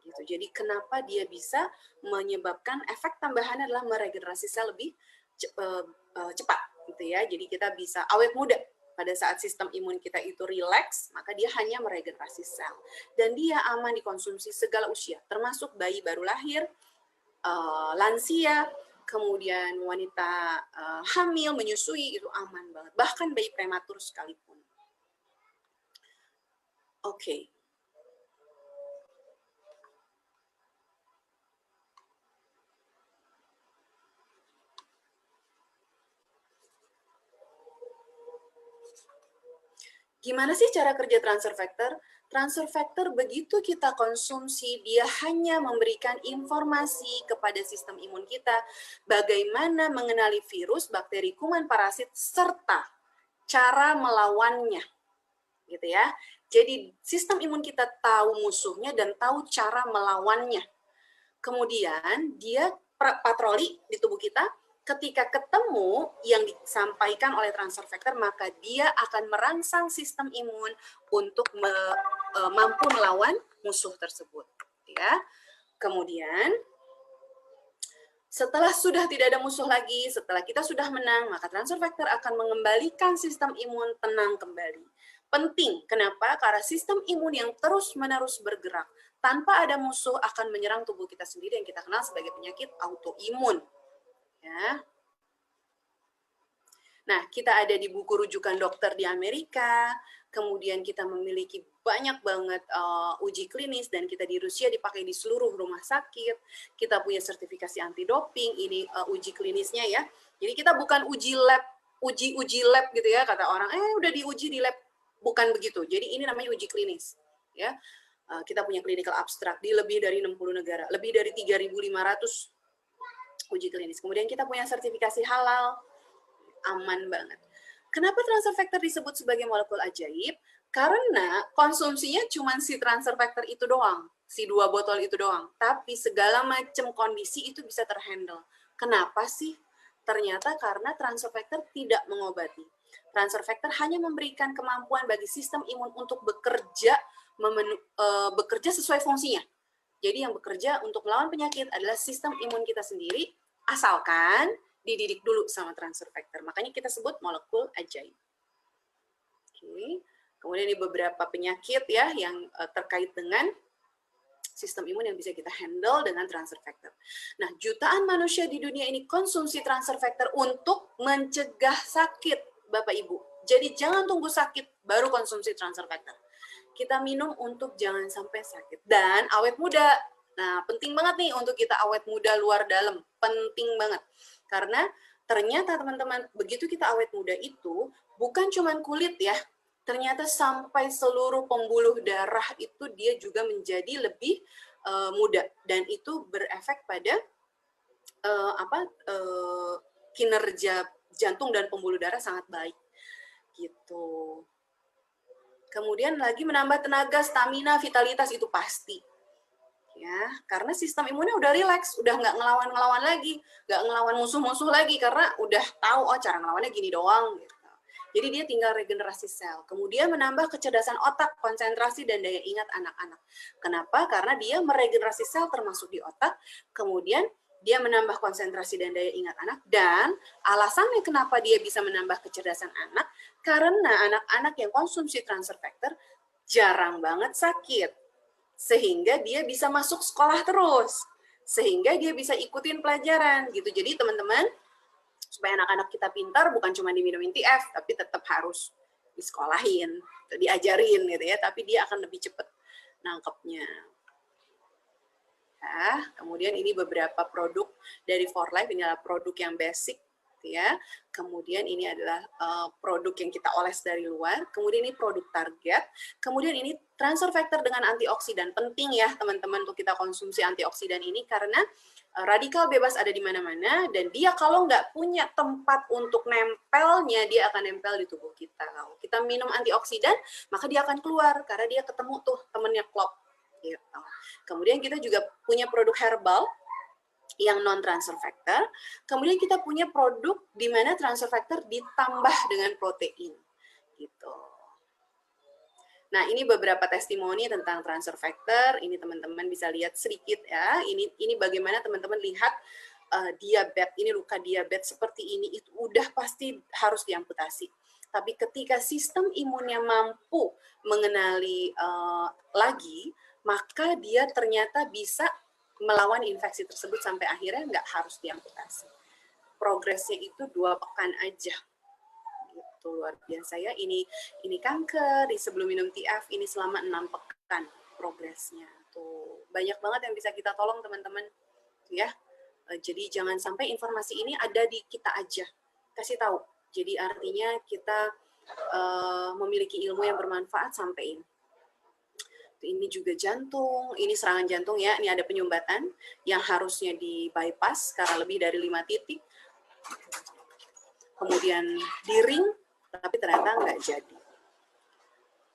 Gitu. Jadi kenapa dia bisa menyebabkan efek tambahannya adalah meregenerasi sel lebih cepat gitu ya. Jadi kita bisa awet muda. Pada saat sistem imun kita itu rileks, maka dia hanya meregenerasi sel. Dan dia aman dikonsumsi segala usia, termasuk bayi baru lahir, lansia, kemudian wanita hamil, menyusui, itu aman banget. Bahkan bayi prematur sekalipun. Oke. Gimana sih cara kerja transfer factor? Transfer factor begitu kita konsumsi, dia hanya memberikan informasi kepada sistem imun kita bagaimana mengenali virus, bakteri, kuman, parasit, serta cara melawannya. Gitu ya. Jadi sistem imun kita tahu musuhnya dan tahu cara melawannya. Kemudian dia patroli di tubuh kita, ketika ketemu yang disampaikan oleh transfer factor, maka dia akan merangsang sistem imun untuk mampu melawan musuh tersebut. Ya. Kemudian setelah sudah tidak ada musuh lagi, setelah kita sudah menang, maka transfer factor akan mengembalikan sistem imun tenang kembali. Penting, kenapa? Karena sistem imun yang terus-menerus bergerak tanpa ada musuh akan menyerang tubuh kita sendiri yang kita kenal sebagai penyakit autoimun. Ya. Nah, kita ada di buku rujukan dokter di Amerika, kemudian kita memiliki banyak banget uji klinis, dan kita di Rusia dipakai di seluruh rumah sakit. Kita punya sertifikasi anti doping, ini uji klinisnya ya. Jadi kita bukan uji lab gitu ya, kata orang, udah diuji di lab. Bukan begitu. Jadi ini namanya uji klinis. Ya. Kita punya clinical abstract di lebih dari 60 negara, lebih dari 3.500 uji klinis. Kemudian kita punya sertifikasi halal, aman banget. Kenapa transfer factor disebut sebagai molekul ajaib? Karena konsumsinya cuma si transfer factor itu doang, si 2 botol itu doang. Tapi segala macam kondisi itu bisa terhandle. Kenapa sih? Ternyata karena transfer factor tidak mengobati. Transfer factor hanya memberikan kemampuan bagi sistem imun untuk bekerja sesuai fungsinya. Jadi yang bekerja untuk melawan penyakit adalah sistem imun kita sendiri, asalkan dididik dulu sama transfer factor. Makanya kita sebut molekul ajaib. Oke. Kemudian ini beberapa penyakit ya yang terkait dengan sistem imun yang bisa kita handle dengan transfer factor. Nah, jutaan manusia di dunia ini konsumsi transfer factor untuk mencegah sakit, Bapak Ibu. Jadi jangan tunggu sakit baru konsumsi transfer factor. Kita minum untuk jangan sampai sakit. Dan awet muda. Nah, penting banget nih untuk kita awet muda luar dalam. Penting banget. Karena ternyata teman-teman, begitu kita awet muda itu, bukan cuma kulit ya. Ternyata sampai seluruh pembuluh darah itu dia juga menjadi lebih muda. Dan itu berefek pada kinerja jantung dan pembuluh darah sangat baik. Gitu. Kemudian lagi menambah tenaga, stamina, vitalitas itu pasti. Ya, karena sistem imunnya udah rileks, udah nggak ngelawan-ngelawan lagi, nggak ngelawan musuh-musuh lagi, karena udah tahu, cara ngelawannya gini doang. Gitu. Jadi dia tinggal regenerasi sel. Kemudian menambah kecerdasan otak, konsentrasi, dan daya ingat anak-anak. Kenapa? Karena dia meregenerasi sel termasuk di otak, kemudian dia menambah konsentrasi dan daya ingat anak, dan alasannya kenapa dia bisa menambah kecerdasan anak, karena anak-anak yang konsumsi transfer factor jarang banget sakit, sehingga dia bisa masuk sekolah terus, sehingga dia bisa ikutin pelajaran gitu. Jadi teman-teman, supaya anak-anak kita pintar bukan cuma diminumin TF, tapi tetap harus disekolahin, diajarin gitu ya, tapi dia akan lebih cepat nangkepnya. Ya, kemudian ini beberapa produk dari For Life, ini adalah produk yang basic ya. Kemudian ini adalah produk yang kita oles dari luar. Kemudian ini produk target. Kemudian ini transfer factor dengan antioksidan. Penting ya teman-teman untuk kita konsumsi antioksidan ini karena radikal bebas ada di mana-mana, dan dia kalau nggak punya tempat untuk nempelnya, dia akan nempel di tubuh kita. Kalau kita minum antioksidan, maka dia akan keluar karena dia ketemu tuh temennya klop. Gitu. Kemudian kita juga punya produk herbal yang non transfer factor. Kemudian kita punya produk di mana transfer factor ditambah dengan protein. Gitu. Nah, ini beberapa testimoni tentang transfer factor. Ini teman-teman bisa lihat sedikit ya. Ini bagaimana teman-teman lihat diabetes, ini luka diabetes seperti ini, itu udah pasti harus diamputasi. Tapi ketika sistem imunnya mampu mengenali lagi, maka dia ternyata bisa melawan infeksi tersebut sampai akhirnya nggak harus diamputasi. Progresnya itu 2 pekan aja. Gitu. Tuh luar biasa ya. Ini kanker, di sebelum minum TF ini selama 6 pekan progresnya. Tuh banyak banget yang bisa kita tolong teman-teman ya. Jadi jangan sampai informasi ini ada di kita aja. Kasih tahu. Jadi artinya kita memiliki ilmu yang bermanfaat sampein. Ini juga jantung, ini serangan jantung ya, ini ada penyumbatan yang harusnya di bypass karena lebih dari 5 titik. Kemudian di ring, tapi ternyata nggak jadi.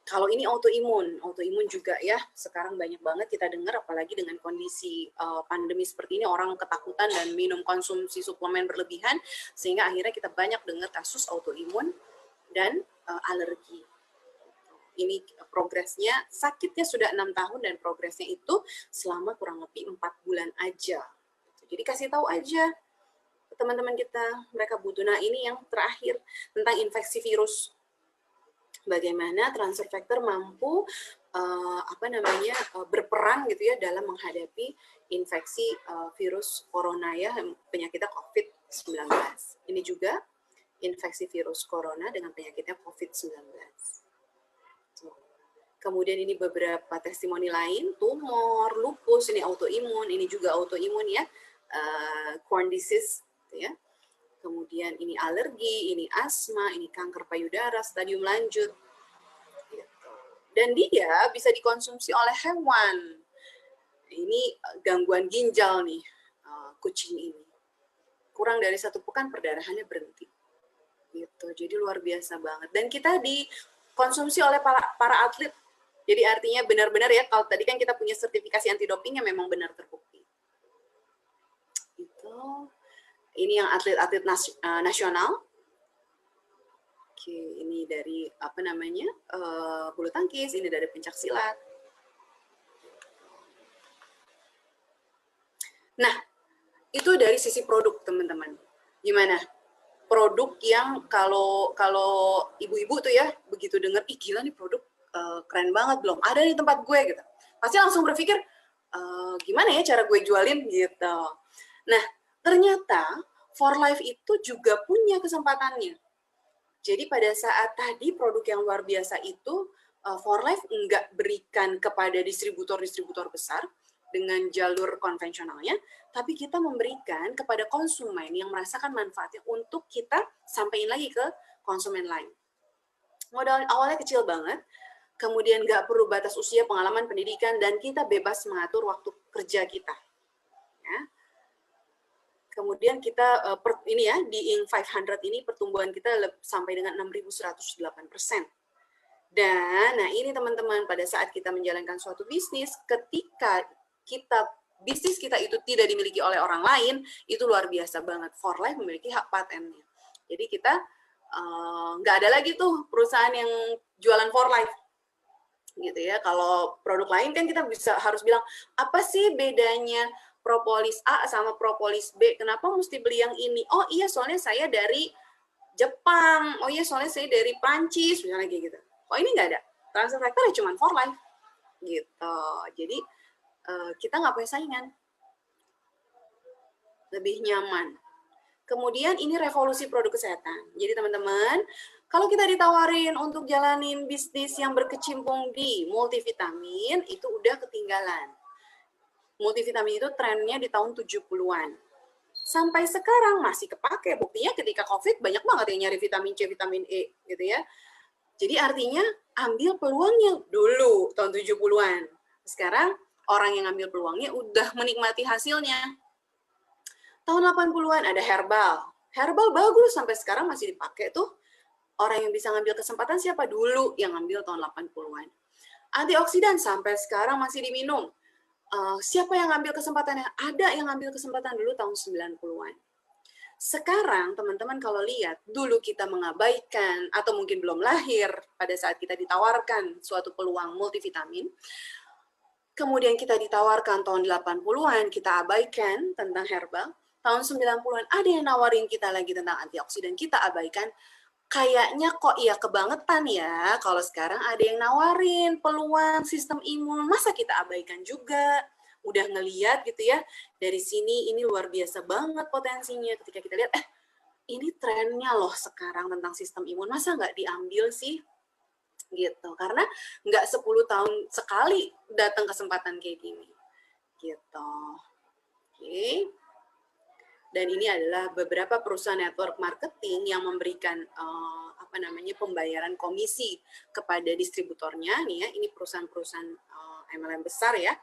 Kalau ini autoimun juga ya, sekarang banyak banget kita dengar, apalagi dengan kondisi pandemi seperti ini, orang ketakutan dan minum konsumsi suplemen berlebihan, sehingga akhirnya kita banyak dengar kasus autoimun dan alergi. Ini progresnya, sakitnya sudah 6 tahun dan progresnya itu selama kurang lebih 4 bulan aja. Jadi kasih tahu aja teman-teman kita, mereka butuh. Nah ini yang terakhir tentang infeksi virus. Bagaimana transfer factor mampu berperan gitu ya dalam menghadapi infeksi virus corona ya, penyakitnya COVID-19. Ini juga infeksi virus corona dengan penyakitnya COVID-19. Kemudian ini beberapa testimoni lain, tumor, lupus, ini autoimun, ini juga autoimun ya, Crohn disease, gitu ya. Kemudian ini alergi, ini asma, ini kanker payudara, stadium lanjut. Gitu. Dan dia bisa dikonsumsi oleh hewan. Ini gangguan ginjal nih, kucing ini. Kurang dari 1 pekan perdarahannya berhenti. Gitu. Jadi luar biasa banget. Dan kita dikonsumsi oleh para atlet. Jadi artinya benar-benar ya, kalau tadi kan kita punya sertifikasi anti doping yang memang benar terbukti. Itu. Ini yang atlet-atlet nasional. Oke, ini dari bulu tangkis, ini dari pencak silat. Nah, itu dari sisi produk teman-teman. Gimana? Produk yang kalau ibu-ibu tuh ya begitu dengar, ih gila nih produk keren banget, belum ada di tempat gue gitu. Pasti langsung berpikir gimana ya cara gue jualin gitu. Nah, ternyata For Life itu juga punya kesempatannya. Jadi pada saat tadi produk yang luar biasa itu For Life nggak berikan kepada distributor-distributor besar dengan jalur konvensionalnya, tapi kita memberikan kepada konsumen yang merasakan manfaatnya untuk kita sampaikan lagi ke konsumen lain. Modal awalnya kecil banget, kemudian nggak perlu batas usia, pengalaman, pendidikan, dan kita bebas mengatur waktu kerja kita. Ya. Kemudian kita ini ya di Inc 500 ini pertumbuhan kita sampai dengan 6.108%. Dan nah ini teman-teman, pada saat kita menjalankan suatu bisnis, ketika bisnis kita itu tidak dimiliki oleh orang lain, itu luar biasa banget. For Life memiliki hak patennya. Jadi kita nggak ada lagi tuh perusahaan yang jualan For Life. Gitu ya. Kalau produk lain kan kita harus bilang, apa sih bedanya propolis A sama propolis B? Kenapa mesti beli yang ini? Oh iya, soalnya saya dari Jepang. Oh iya, soalnya saya dari Prancis, misalnya kayak gitu. Oh ini nggak ada. Transfer factor ya cuma For Life. Gitu. Jadi kita nggak punya saingan. Lebih nyaman. Kemudian ini revolusi produk kesehatan. Jadi teman-teman, kalau kita ditawarin untuk jalanin bisnis yang berkecimpung di multivitamin, itu udah ketinggalan. Multivitamin itu trennya di tahun 70-an. Sampai sekarang masih kepake. Buktinya ketika COVID banyak banget yang nyari vitamin C, vitamin E, gitu ya. Jadi artinya ambil peluangnya dulu tahun 70-an. Sekarang orang yang ambil peluangnya udah menikmati hasilnya. Tahun 80-an ada herbal. Herbal bagus sampai sekarang masih dipakai tuh. Orang yang bisa ngambil kesempatan siapa dulu yang ngambil tahun 80-an. Antioksidan sampai sekarang masih diminum. Siapa yang ngambil kesempatannya? Ada yang ngambil kesempatan dulu tahun 90-an. Sekarang teman-teman kalau lihat, dulu kita mengabaikan atau mungkin belum lahir pada saat kita ditawarkan suatu peluang multivitamin. Kemudian kita ditawarkan tahun 80-an, kita abaikan tentang herbal. Tahun 90-an ada yang nawarin kita lagi tentang antioksidan, kita abaikan. Kayaknya kok iya kebangetan ya, kalau sekarang ada yang nawarin peluang sistem imun, masa kita abaikan juga? Udah ngeliat gitu ya, dari sini ini luar biasa banget potensinya. Ketika kita lihat, ini trennya loh sekarang tentang sistem imun, masa nggak diambil sih? Gitu, karena nggak 10 tahun sekali datang kesempatan kayak gini. Gitu. Oke. Dan ini adalah beberapa perusahaan network marketing yang memberikan pembayaran komisi kepada distributornya nih ya. Ini perusahaan-perusahaan MLM besar ya.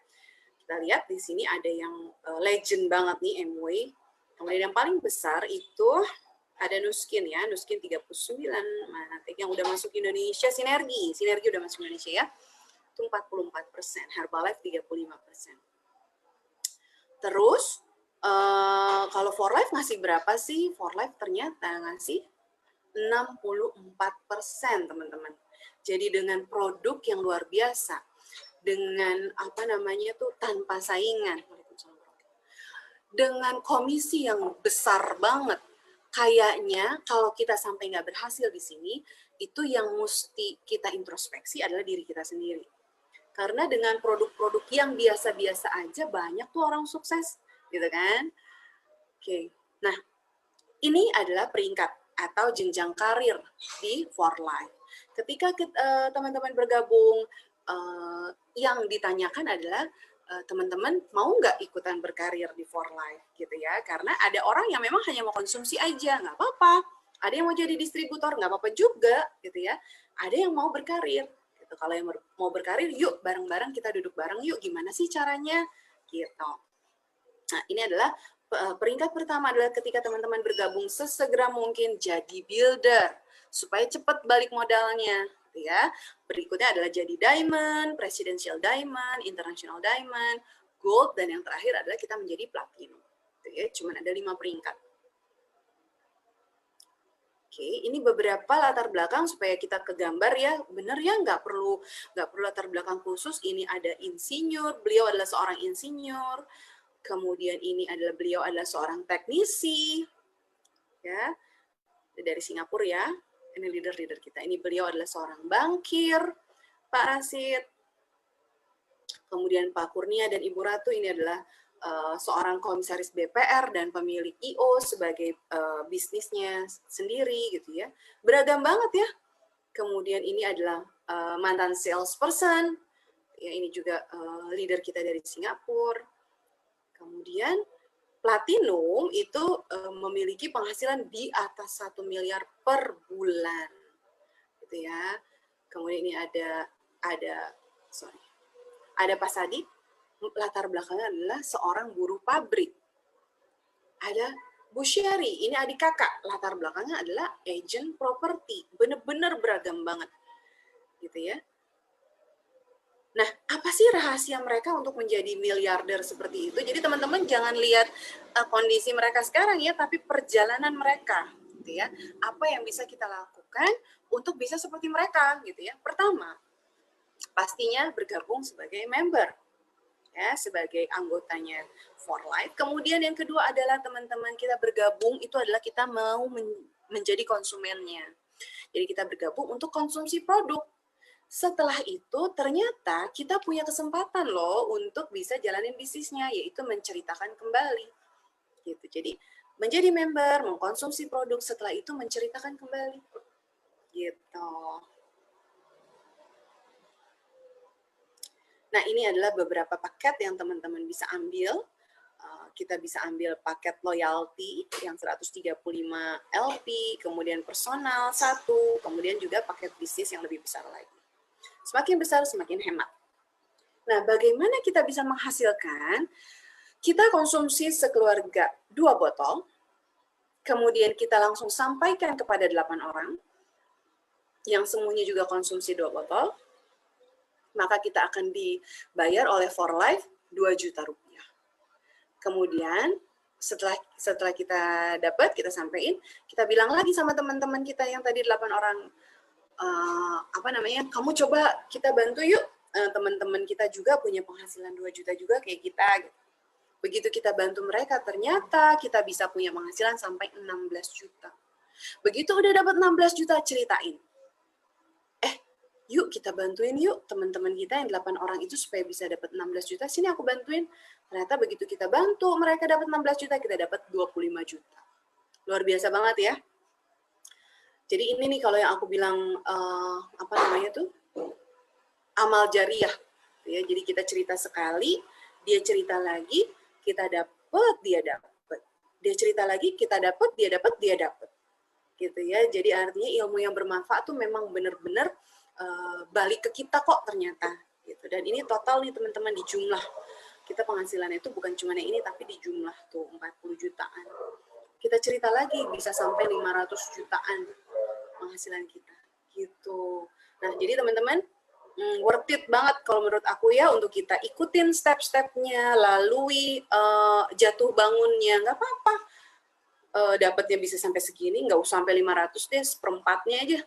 Kita lihat di sini ada yang legend banget nih, Amway. Kemudian yang paling besar itu ada Nuskin ya, Nuskin 39, yang udah masuk Indonesia, Sinergi udah masuk Indonesia ya. Itu 44%, Herbalife 35%. Terus kalau For Life ngasih berapa sih? For Life ternyata ngasih 64%, teman-teman. Jadi dengan produk yang luar biasa, dengan tanpa saingan, dengan komisi yang besar banget, kayaknya kalau kita sampai nggak berhasil di sini, itu yang mesti kita introspeksi adalah diri kita sendiri. Karena dengan produk-produk yang biasa-biasa aja banyak tuh orang sukses, gitu kan? Oke. Nah, ini adalah peringkat atau jenjang karir di For Life. Ketika teman-teman bergabung, yang ditanyakan adalah teman-teman mau nggak ikutan berkarir di For Life gitu ya? Karena ada orang yang memang hanya mau konsumsi aja, nggak apa-apa. Ada yang mau jadi distributor, nggak apa-apa juga gitu ya. Ada yang mau berkarir. Gitu. Kalau yang mau berkarir, yuk bareng-bareng kita duduk bareng, yuk gimana sih caranya? Gitu. Nah, ini adalah peringkat pertama adalah ketika teman-teman bergabung sesegera mungkin jadi builder supaya cepat balik modalnya, ya. Berikutnya adalah jadi diamond, presidential diamond, international diamond, gold, dan yang terakhir adalah kita menjadi platinum. Ya, cuma ada 5 peringkat. Oke, ini beberapa latar belakang supaya kita kegambar ya, bener ya, nggak perlu latar belakang khusus. Ini ada insinyur, beliau adalah seorang insinyur. Kemudian beliau adalah seorang teknisi, ya, dari Singapura ya. Ini leader kita. Ini beliau adalah seorang bankir, Pak Rasid. Kemudian Pak Kurnia dan Ibu Ratu ini adalah seorang komisaris BPR dan pemilik IO sebagai bisnisnya sendiri gitu ya. Beragam banget ya. Kemudian ini adalah mantan salesperson. Ya, ini juga leader kita dari Singapura. Kemudian platinum itu memiliki penghasilan di atas 1 miliar per bulan, gitu ya. Kemudian ini ada Pak Sadi, latar belakangnya adalah seorang buruh pabrik. Ada Bu Sherry, ini adik kakak, latar belakangnya adalah agent properti, bener-bener beragam banget, gitu ya. Nah, apa sih rahasia mereka untuk menjadi miliarder seperti itu? Jadi teman-teman jangan lihat kondisi mereka sekarang ya, tapi perjalanan mereka, gitu ya. Apa yang bisa kita lakukan untuk bisa seperti mereka, gitu ya. Pertama, pastinya bergabung sebagai member, ya, sebagai anggotanya For Life. Kemudian yang kedua adalah teman-teman kita bergabung itu adalah kita mau menjadi konsumennya. Jadi kita bergabung untuk konsumsi produk. Setelah itu ternyata kita punya kesempatan loh untuk bisa jalanin bisnisnya, yaitu menceritakan kembali. Gitu. Jadi menjadi member, mengkonsumsi produk, setelah itu menceritakan kembali. Gitu. Nah, ini adalah beberapa paket yang teman-teman bisa ambil. Kita bisa ambil paket loyalty yang 135 LP, kemudian personal 1, kemudian juga paket bisnis yang lebih besar lagi. Semakin besar, semakin hemat. Nah, bagaimana kita bisa menghasilkan? Kita konsumsi sekeluarga 2 botol, kemudian kita langsung sampaikan kepada 8 orang, yang semuanya juga konsumsi 2 botol, maka kita akan dibayar oleh For Life 2 juta rupiah. Kemudian, setelah kita dapat, kita sampaikan, kita bilang lagi sama teman-teman kita yang tadi 8 orang, kamu coba kita bantu yuk, teman-teman kita juga punya penghasilan 2 juta juga kayak kita. Begitu kita bantu mereka, ternyata kita bisa punya penghasilan sampai 16 juta. Begitu udah dapat 16 juta, ceritain. Yuk kita bantuin yuk teman-teman kita yang 8 orang itu supaya bisa dapat 16 juta, sini aku bantuin. Ternyata begitu kita bantu mereka dapat 16 juta, kita dapat 25 juta. Luar biasa banget ya. Jadi ini nih kalau yang aku bilang apa namanya tuh, amal jariah. Ya, jadi kita cerita sekali, dia cerita lagi, kita dapat, dia dapat. Dia cerita lagi, kita dapat, dia dapat, dia dapat. Gitu ya. Jadi artinya ilmu yang bermanfaat tuh memang benar-benar balik ke kita kok ternyata. Gitu. Dan ini total nih teman-teman di jumlah. Kita penghasilannya itu bukan cuma yang ini, tapi di jumlah tuh 40 jutaan. Kita cerita lagi bisa sampai 500 jutaan penghasilan kita. Gitu. Nah, jadi teman-teman, worth it banget kalau menurut aku ya untuk kita ikutin step-stepnya, lalui jatuh bangunnya, nggak apa-apa. Dapatnya bisa sampai segini, nggak usah sampai 500 deh, seperempatnya aja.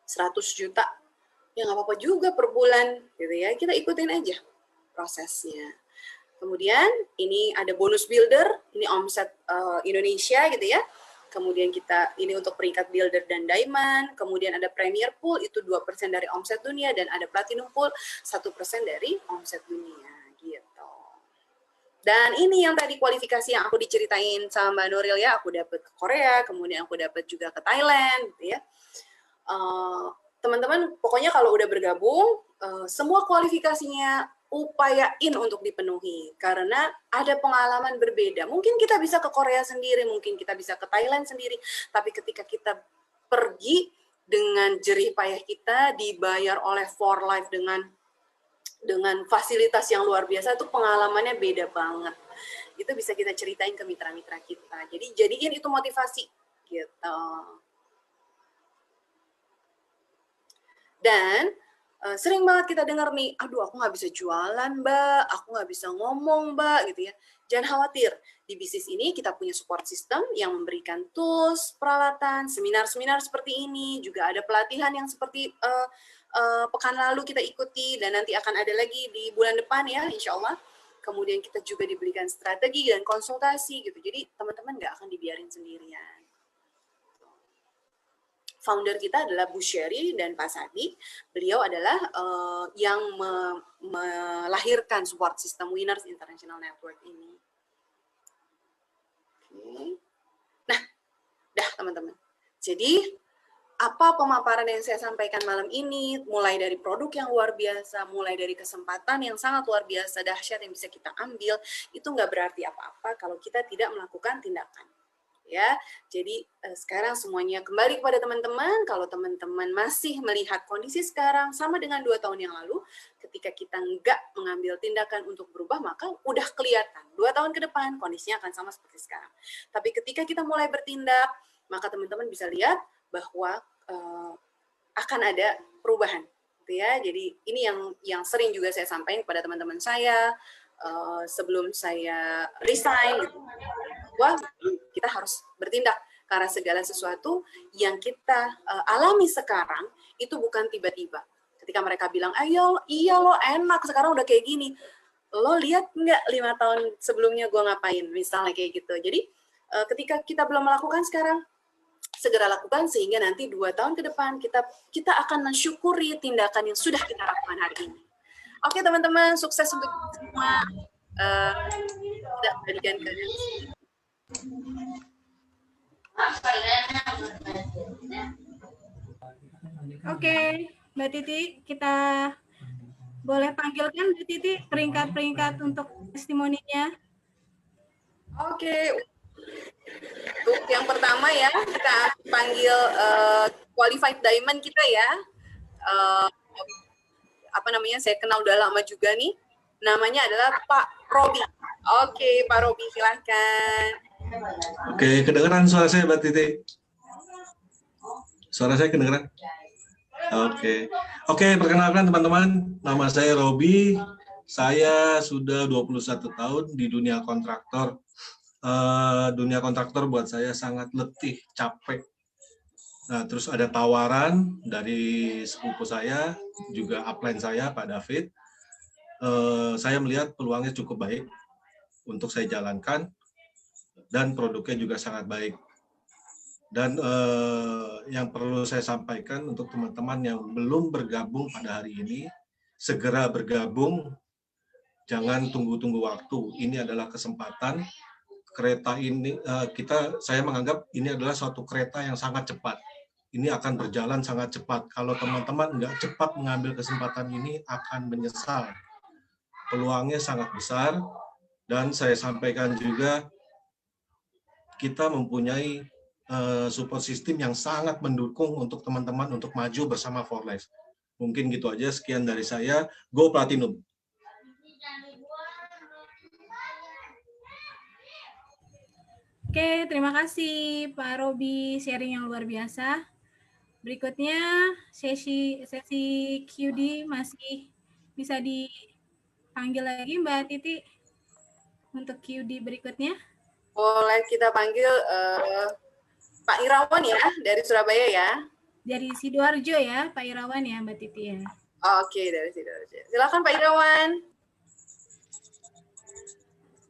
100 juta, ya nggak apa-apa juga per bulan, gitu ya. Kita ikutin aja prosesnya. Kemudian ini ada bonus builder, ini omset Indonesia gitu ya. Kemudian kita ini untuk peringkat builder dan diamond, kemudian ada premier pool itu 2% dari omset dunia, dan ada platinum pool 1% dari omset dunia gitu. Dan ini yang tadi kualifikasi yang aku diceritain sama Mbak Nuril ya, aku dapat ke Korea, kemudian aku dapat juga ke Thailand gitu ya. Teman-teman pokoknya kalau udah bergabung, semua kualifikasinya upayain untuk dipenuhi karena ada pengalaman berbeda. Mungkin kita bisa ke Korea sendiri, mungkin kita bisa ke Thailand sendiri, tapi ketika kita pergi dengan jerih payah kita dibayar oleh For Life dengan fasilitas yang luar biasa, itu pengalamannya beda banget. Itu bisa kita ceritain ke mitra-mitra kita. Jadi jadiin itu motivasi gitu. Dan sering banget kita dengar nih, aduh aku nggak bisa jualan Mbak, aku nggak bisa ngomong Mbak, gitu ya. Jangan khawatir, di bisnis ini kita punya support system yang memberikan tools, peralatan, seminar-seminar seperti ini, juga ada pelatihan yang seperti pekan lalu kita ikuti, dan nanti akan ada lagi di bulan depan ya, insya Allah. Kemudian kita juga diberikan strategi dan konsultasi gitu, jadi teman-teman nggak akan dibiarin sendirian. Founder kita adalah Bu Sherry dan Pak Sadi. Beliau adalah yang melahirkan support system Winners International Network ini. Oke. Nah, dah teman-teman. Jadi, apa pemaparan yang saya sampaikan malam ini, mulai dari produk yang luar biasa, mulai dari kesempatan yang sangat luar biasa, dahsyat yang bisa kita ambil, itu nggak berarti apa-apa kalau kita tidak melakukan tindakan. Ya, jadi sekarang semuanya kembali kepada teman-teman. Kalau teman-teman masih melihat kondisi sekarang sama dengan 2 tahun yang lalu, ketika kita nggak mengambil tindakan untuk berubah, maka udah kelihatan 2 tahun ke depan kondisinya akan sama seperti sekarang. Tapi ketika kita mulai bertindak, maka teman-teman bisa lihat bahwa akan ada perubahan, gitu ya. Jadi ini yang sering juga saya sampaikan kepada teman-teman saya sebelum saya resign, gitu. Wah, kita harus bertindak karena segala sesuatu yang kita alami sekarang itu bukan tiba-tiba. Ketika mereka bilang, ayo, iya lo enak sekarang udah kayak gini. Lo lihat nggak 5 tahun sebelumnya gue ngapain, misalnya kayak gitu. Jadi ketika kita belum melakukan sekarang, segera lakukan sehingga nanti 2 tahun ke depan kita akan mensyukuri tindakan yang sudah kita lakukan hari ini. Oke teman-teman, sukses untuk semua. Tidak berikan kalian. Oke, Mbak Titi, kita boleh panggilkan Mbak Titi peringkat-peringkat untuk testimoninya. Oke. Untuk yang pertama ya, kita panggil qualified diamond kita ya. Apa namanya, saya kenal udah lama juga nih. Namanya adalah Pak Robi. Oke, Pak Robi, silahkan. Oke, kedengeran suara saya, Mbak Titi? Suara saya kedengeran? Oke, perkenalkan teman-teman, nama saya Robi. Saya sudah 21 tahun di dunia kontraktor. Dunia kontraktor buat saya sangat letih, capek. Nah, terus ada tawaran dari sepupu saya, juga upline saya, Pak David. Saya melihat peluangnya cukup baik untuk saya jalankan, dan produknya juga sangat baik. Dan yang perlu saya sampaikan untuk teman-teman yang belum bergabung pada hari ini, segera bergabung, jangan tunggu-tunggu waktu. Ini adalah kesempatan, kereta ini saya menganggap ini adalah suatu kereta yang sangat cepat. Ini akan berjalan sangat cepat. Kalau teman-teman nggak cepat mengambil kesempatan ini akan menyesal. Peluangnya sangat besar, dan saya sampaikan juga kita mempunyai support system yang sangat mendukung untuk teman-teman untuk maju bersama For Life. Mungkin gitu aja, sekian dari saya. Go Platinum! Oke, terima kasih Pak Robi, sharing yang luar biasa. Berikutnya sesi QD masih bisa dipanggil lagi Mbak Titi untuk QD berikutnya. Boleh kita panggil Pak Irawan ya, dari Surabaya ya. Dari Sidoarjo ya, Pak Irawan ya Mbak Titi ya. Oke, dari Sidoarjo. Silakan Pak Irawan.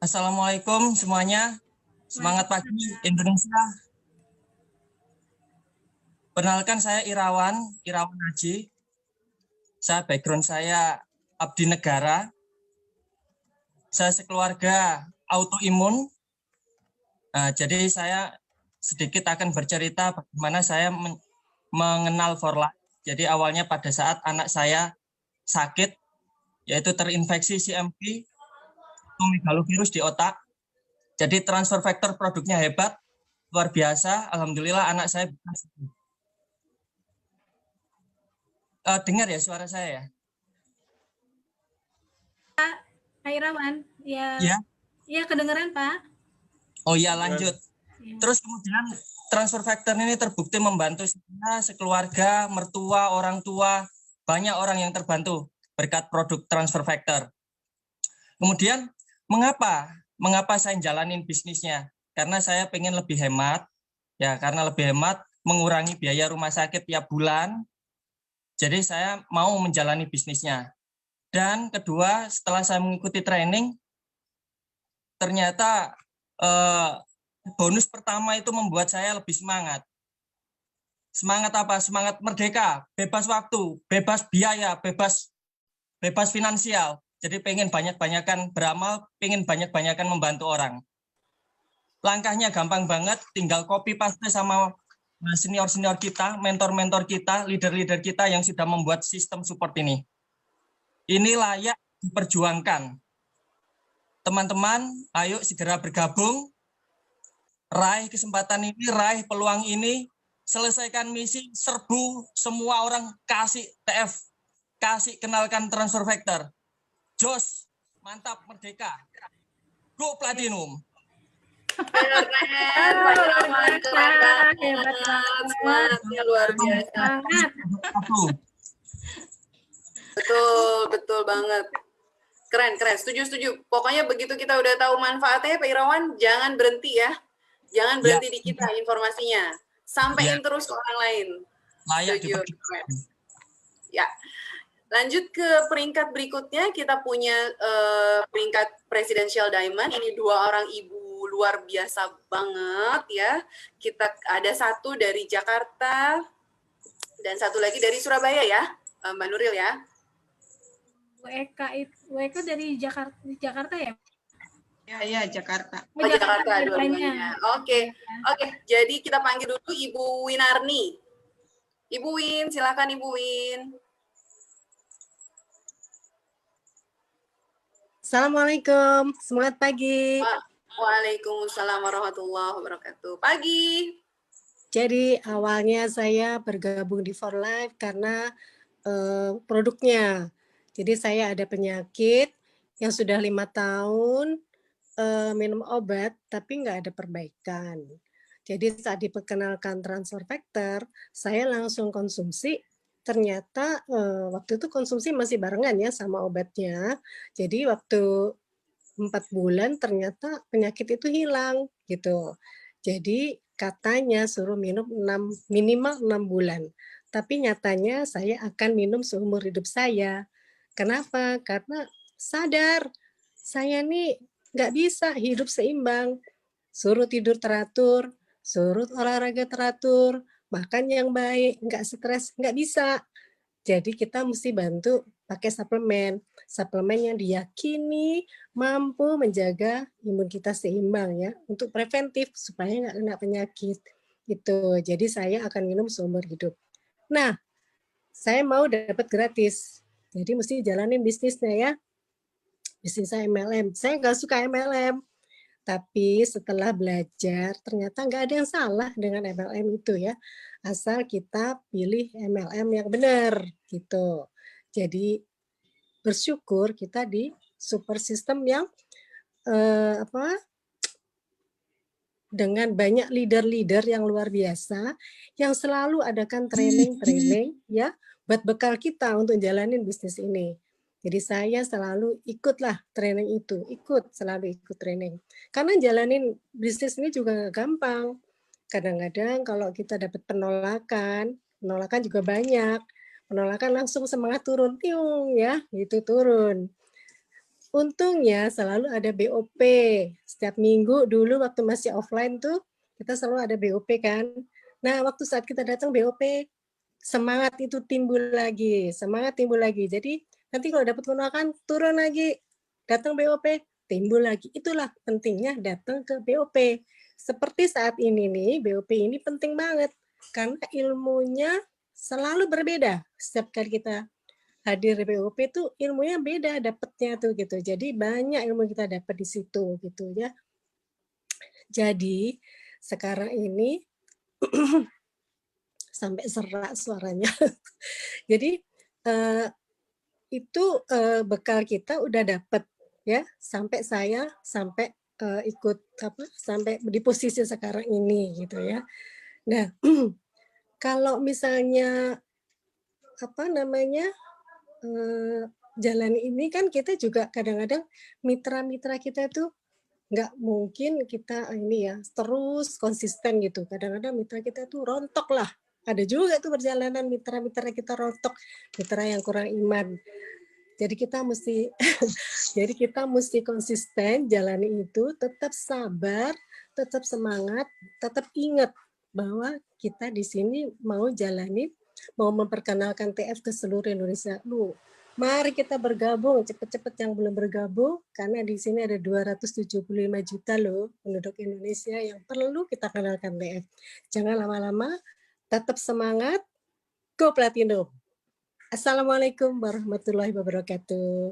Assalamualaikum semuanya. Semangat pagi Indonesia. Perkenalkan, saya Irawan Haji. Background saya abdi negara. Saya sekeluarga autoimun. Jadi saya sedikit akan bercerita bagaimana saya mengenal For Life. Jadi awalnya pada saat anak saya sakit, yaitu terinfeksi CMV, megalovirus di otak. Jadi transfer factor produknya hebat, luar biasa. Alhamdulillah anak saya bisa. Dengar ya suara saya ya? Pak Irawan, ya. Ya. Ya, kedengeran Pak. Oh ya, lanjut. Ya. Terus kemudian transfer factor ini terbukti membantu saya, sekeluarga, mertua, orang tua, banyak orang yang terbantu berkat produk transfer factor. Kemudian mengapa saya jalanin bisnisnya? Karena saya pengen lebih hemat, ya karena lebih hemat, mengurangi biaya rumah sakit tiap bulan. Jadi saya mau menjalani bisnisnya. Dan kedua, setelah saya mengikuti training, ternyata bonus pertama itu membuat saya lebih semangat. Semangat apa? Semangat merdeka, bebas waktu, bebas biaya, bebas finansial. Jadi pengen banyak-banyakan beramal, pengen banyak-banyakan membantu orang. Langkahnya gampang banget, tinggal copy paste sama senior-senior kita, mentor-mentor kita, leader-leader kita yang sudah membuat sistem support ini. Ini layak diperjuangkan. Teman-teman, ayo segera bergabung, raih kesempatan ini, raih peluang ini, selesaikan misi, serbu semua orang, kasih TF, kasih kenalkan transfer factor. Jos, mantap, merdeka. Go Platinum. Keren, Pak Irawan, keren banget. Semangatnya luar biasa. Betul banget. Keren. Setuju. Pokoknya begitu kita udah tahu manfaatnya, Pak Irawan, jangan berhenti ya. Jangan berhenti di kita informasinya. Sampaikan terus ke orang lain. Setuju. Keren. Ya. Lanjut ke peringkat berikutnya, kita punya peringkat Presidential Diamond. Ini 2 orang ibu luar biasa banget ya. Kita ada satu dari Jakarta dan satu lagi dari Surabaya ya, Mbak Nuril ya. WK dari Jakarta ya? Ya, Jakarta. Oh, Jakarta dua-duanya. Oke. Jadi kita panggil dulu Ibu Winarni. Ibu Win, silakan Ibu Win. Assalamualaikum, semangat pagi. Waalaikumsalam warahmatullahi wabarakatuh. Pagi. Jadi awalnya saya bergabung di For Life karena produknya. Jadi saya ada penyakit yang sudah 5 tahun minum obat tapi nggak ada perbaikan. Jadi saat diperkenalkan transfer factor, saya langsung konsumsi. Ternyata waktu itu konsumsi masih barengan ya sama obatnya. Jadi waktu 4 bulan ternyata penyakit itu hilang gitu. Jadi katanya suruh minum minimal 6 bulan. Tapi nyatanya saya akan minum seumur hidup saya. Kenapa? Karena sadar saya nih nggak bisa hidup seimbang. Suruh tidur teratur, suruh olahraga teratur, makan yang baik, nggak stres, nggak bisa. Jadi kita mesti bantu pakai suplemen. Suplemen yang diyakini mampu menjaga imun kita seimbang ya, untuk preventif supaya nggak kena penyakit. Itu. Jadi saya akan minum seumur hidup. Nah, saya mau dapat gratis. Jadi mesti jalanin bisnisnya ya. Bisnis saya MLM. Saya nggak suka MLM. Tapi setelah belajar, ternyata nggak ada yang salah dengan MLM itu ya. Asal kita pilih MLM yang benar gitu. Jadi bersyukur kita di super system yang dengan banyak leader-leader yang luar biasa yang selalu adakan training-training ya buat bekal kita untuk jalanin bisnis ini. Jadi saya selalu ikutlah training itu, selalu ikut training. Karena jalanin bisnis ini juga nggak gampang. Kadang-kadang kalau kita dapat penolakan juga banyak. Penolakan langsung semangat turun, tiung ya, gitu turun. Untungnya selalu ada BOP. Setiap minggu dulu waktu masih offline tuh, kita selalu ada BOP kan. Nah, waktu saat kita datang BOP, semangat itu timbul lagi. Jadi, nanti kalau dapat penolakan, turun lagi. Datang BOP, timbul lagi. Itulah pentingnya datang ke BOP. Seperti saat ini nih, BOP ini penting banget. Karena ilmunya selalu berbeda. Setiap kali kita hadir di BOP itu ilmunya beda dapatnya tuh gitu. Jadi banyak ilmu kita dapat di situ gitu ya. Jadi sekarang ini sampai serak suaranya. Jadi itu bekal kita udah dapat ya sampai saya ikut sampai di posisi sekarang ini gitu ya. Nah, kalau misalnya jalan ini kan kita juga kadang-kadang mitra-mitra kita tuh nggak mungkin kita ini ya terus konsisten gitu. Kadang-kadang mitra kita tuh rontok lah. Ada juga tuh perjalanan mitra-mitra kita rontok, mitra yang kurang iman. Jadi kita mesti konsisten jalani itu, tetap sabar, tetap semangat, tetap ingat bahwa kita di sini mau memperkenalkan TF ke seluruh Indonesia. Mari kita bergabung, cepat-cepat yang belum bergabung, karena di sini ada 275 juta loh penduduk Indonesia yang perlu kita kenalkan TF. Jangan lama-lama, tetap semangat, go Platinum. Assalamualaikum warahmatullahi wabarakatuh.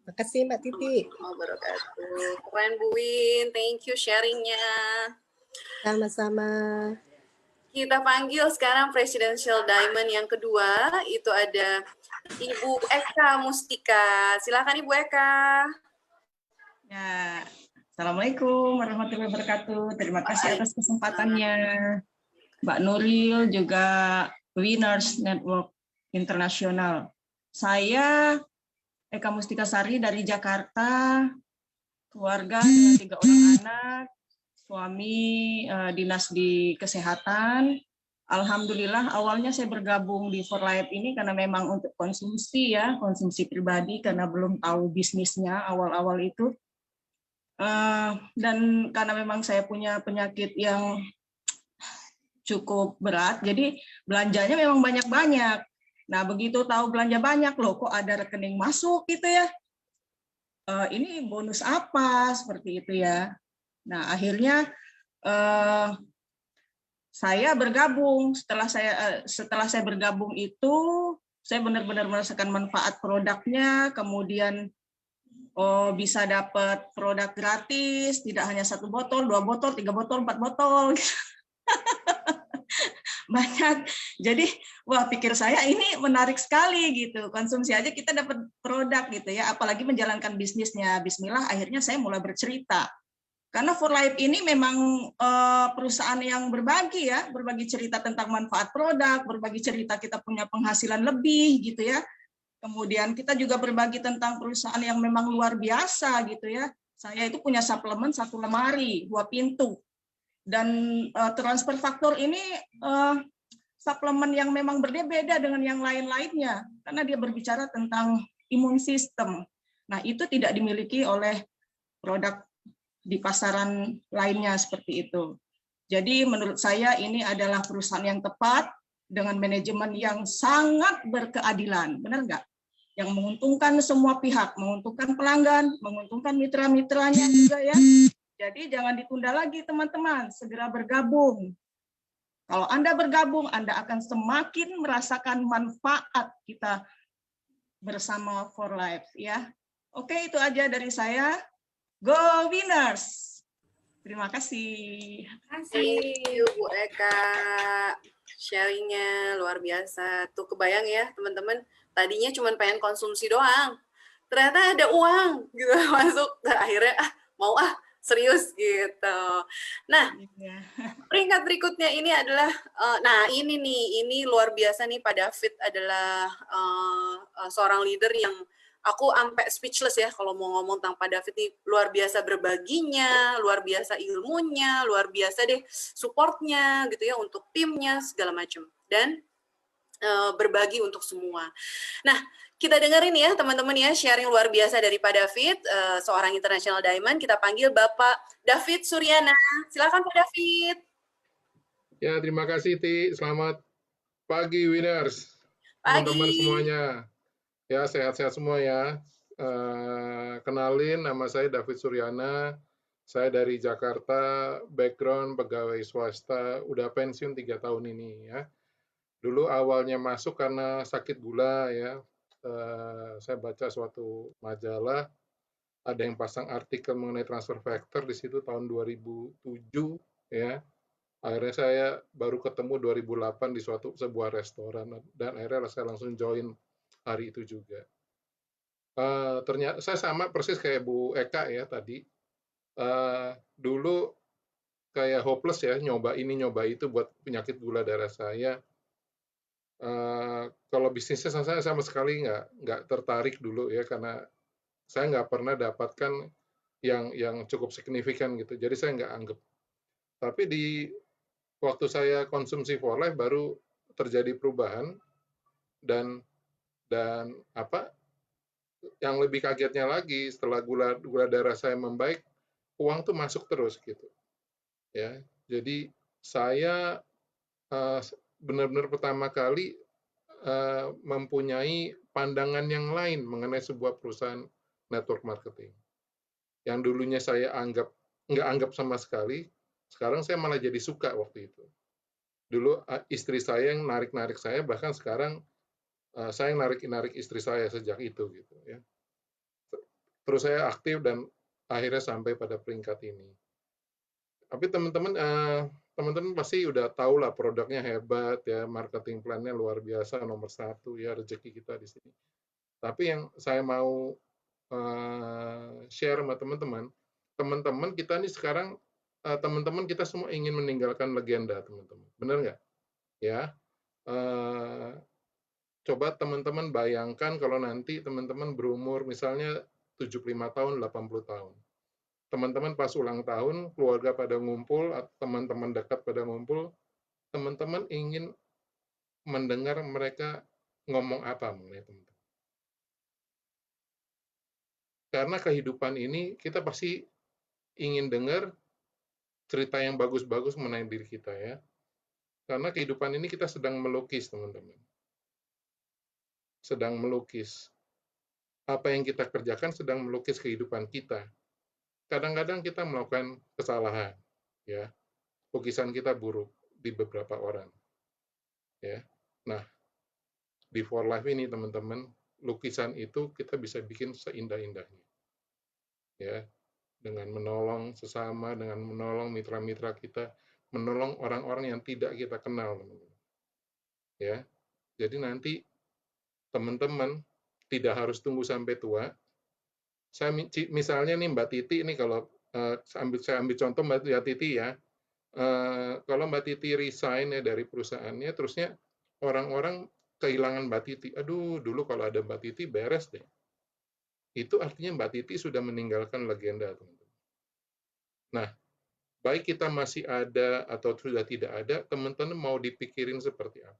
Makasih Mbak Titi. Wabarakatuh. Keren Bu Win, thank you sharingnya. Sama-sama. Kita panggil sekarang Presidential Diamond yang kedua, itu ada Ibu Eka Mustika. Silakan Ibu Eka. Ya, Assalamualaikum warahmatullahi wabarakatuh. Terima kasih atas kesempatannya, Mbak Nuril, juga Winners Network Internasional. Saya Eka Mustika Sari dari Jakarta, keluarga dengan 3 orang anak, suami dinas di kesehatan. Alhamdulillah awalnya saya bergabung di For Life ini karena memang untuk konsumsi ya, konsumsi pribadi karena belum tahu bisnisnya awal-awal itu. Dan karena memang saya punya penyakit yang cukup berat, jadi belanjanya memang banyak-banyak. Nah begitu tahu belanja banyak, loh kok ada rekening masuk gitu ya. Ini bonus apa, seperti itu ya. Nah akhirnya saya bergabung. Setelah saya bergabung itu, saya benar-benar merasakan manfaat produknya, kemudian bisa dapat produk gratis, tidak hanya 1 botol, 2 botol, 3 botol, 4 botol. Banyak. Jadi, wah pikir saya ini menarik sekali gitu. Konsumsi aja kita dapat produk gitu ya, apalagi menjalankan bisnisnya. Bismillah, akhirnya saya mulai bercerita. Karena For Life ini memang perusahaan yang berbagi ya, berbagi cerita tentang manfaat produk, berbagi cerita kita punya penghasilan lebih gitu ya. Kemudian kita juga berbagi tentang perusahaan yang memang luar biasa gitu ya. Saya itu punya suplemen 1 lemari, 2 pintu. Dan transfer faktor ini suplemen yang memang berbeda dengan yang lain-lainnya. Karena dia berbicara tentang imun sistem. Nah itu tidak dimiliki oleh produk di pasaran lainnya seperti itu. Jadi menurut saya ini adalah perusahaan yang tepat dengan manajemen yang sangat berkeadilan, benar nggak? yang menguntungkan semua pihak, menguntungkan pelanggan, menguntungkan mitra-mitranya juga ya. Jadi jangan ditunda lagi teman-teman, segera bergabung. Kalau Anda bergabung, Anda akan semakin merasakan manfaat kita bersama For Life ya. Oke, itu aja dari saya. Go Winners! Terima kasih. Thank you Bu Eka. Sharingnya luar biasa. Tuh kebayang ya teman-teman, tadinya cuma pengen konsumsi doang. Ternyata ada uang gitu masuk. Akhirnya mau serius gitu. Nah, peringkat berikutnya ini adalah, nah ini luar biasa nih Pak David adalah seorang leader yang aku sampai speechless ya kalau mau ngomong tentang Pak David ini. Luar biasa berbaginya, luar biasa ilmunya, luar biasa deh supportnya gitu ya untuk timnya segala macam. Dan berbagi untuk semua. Nah, kita dengerin ya teman-teman ya sharing luar biasa dari Pak David, seorang international diamond. Kita panggil Bapak David Suryana. Silakan Pak David. Ya, terima kasih Ti. Selamat pagi Winners. Teman-teman semuanya. Ya, sehat-sehat semua ya. Kenalin, nama saya David Suryana. Saya dari Jakarta, background pegawai swasta, udah pensiun 3 tahun ini ya. Dulu awalnya masuk karena sakit gula ya. Saya baca suatu majalah, ada yang pasang artikel mengenai transfer factor di situ tahun 2007 ya. Akhirnya saya baru ketemu 2008 di sebuah restoran dan akhirnya saya langsung join hari itu juga. Ternyata saya sama persis kayak Bu Eka ya tadi. Dulu kayak hopeless ya, nyoba ini nyoba itu buat penyakit gula darah saya. Kalau bisnisnya saya sama sekali nggak tertarik dulu ya karena saya nggak pernah dapatkan yang cukup signifikan gitu. Jadi saya nggak anggap. Tapi waktu saya konsumsi For Life baru terjadi perubahan dan apa yang lebih kagetnya lagi setelah gula darah saya membaik, uang tuh masuk terus gitu. Ya. Jadi saya benar-benar pertama kali mempunyai pandangan yang lain mengenai sebuah perusahaan network marketing. Yang dulunya saya nggak anggap sama sekali, sekarang saya malah jadi suka waktu itu. Dulu istri saya yang narik-narik saya, bahkan sekarang saya narik-narik istri saya sejak itu gitu ya. Terus saya aktif dan akhirnya sampai pada peringkat ini. Tapi teman-teman pasti udah tahu lah produknya hebat ya, marketing plan-nya luar biasa, nomor 1 ya, rezeki kita di sini. Tapi yang saya mau share sama teman-teman kita nih sekarang, teman-teman kita semua ingin meninggalkan legenda, teman-teman. Benar nggak? Ya. Coba teman-teman bayangkan kalau nanti teman-teman berumur misalnya 75 tahun, 80 tahun. Teman-teman pas ulang tahun, keluarga pada ngumpul, teman-teman dekat pada ngumpul, teman-teman ingin mendengar mereka ngomong apa mengenai teman-teman. Karena kehidupan ini kita pasti ingin dengar cerita yang bagus-bagus mengenai diri kita ya. Karena kehidupan ini kita sedang melukis, teman-teman. Sedang melukis. Apa yang kita kerjakan sedang melukis kehidupan kita. Kadang-kadang kita melakukan kesalahan, ya. Lukisan kita buruk di beberapa orang, ya. Nah, di For Life ini teman-teman, lukisan itu kita bisa bikin seindah-indahnya, ya. Dengan menolong sesama, dengan menolong mitra-mitra kita, menolong orang-orang yang tidak kita kenal, teman-teman. Ya, jadi nanti teman-teman tidak harus tunggu sampai tua. Saya misalnya nih Mbak Titi ini kalau saya ambil contoh Mbak Titi ya. Kalau Mbak Titi resign ya dari perusahaannya, terusnya orang-orang kehilangan Mbak Titi. Aduh, dulu kalau ada Mbak Titi beres deh. Itu artinya Mbak Titi sudah meninggalkan legenda, teman-teman. Nah, baik kita masih ada atau sudah tidak ada, teman-teman mau dipikirin seperti apa?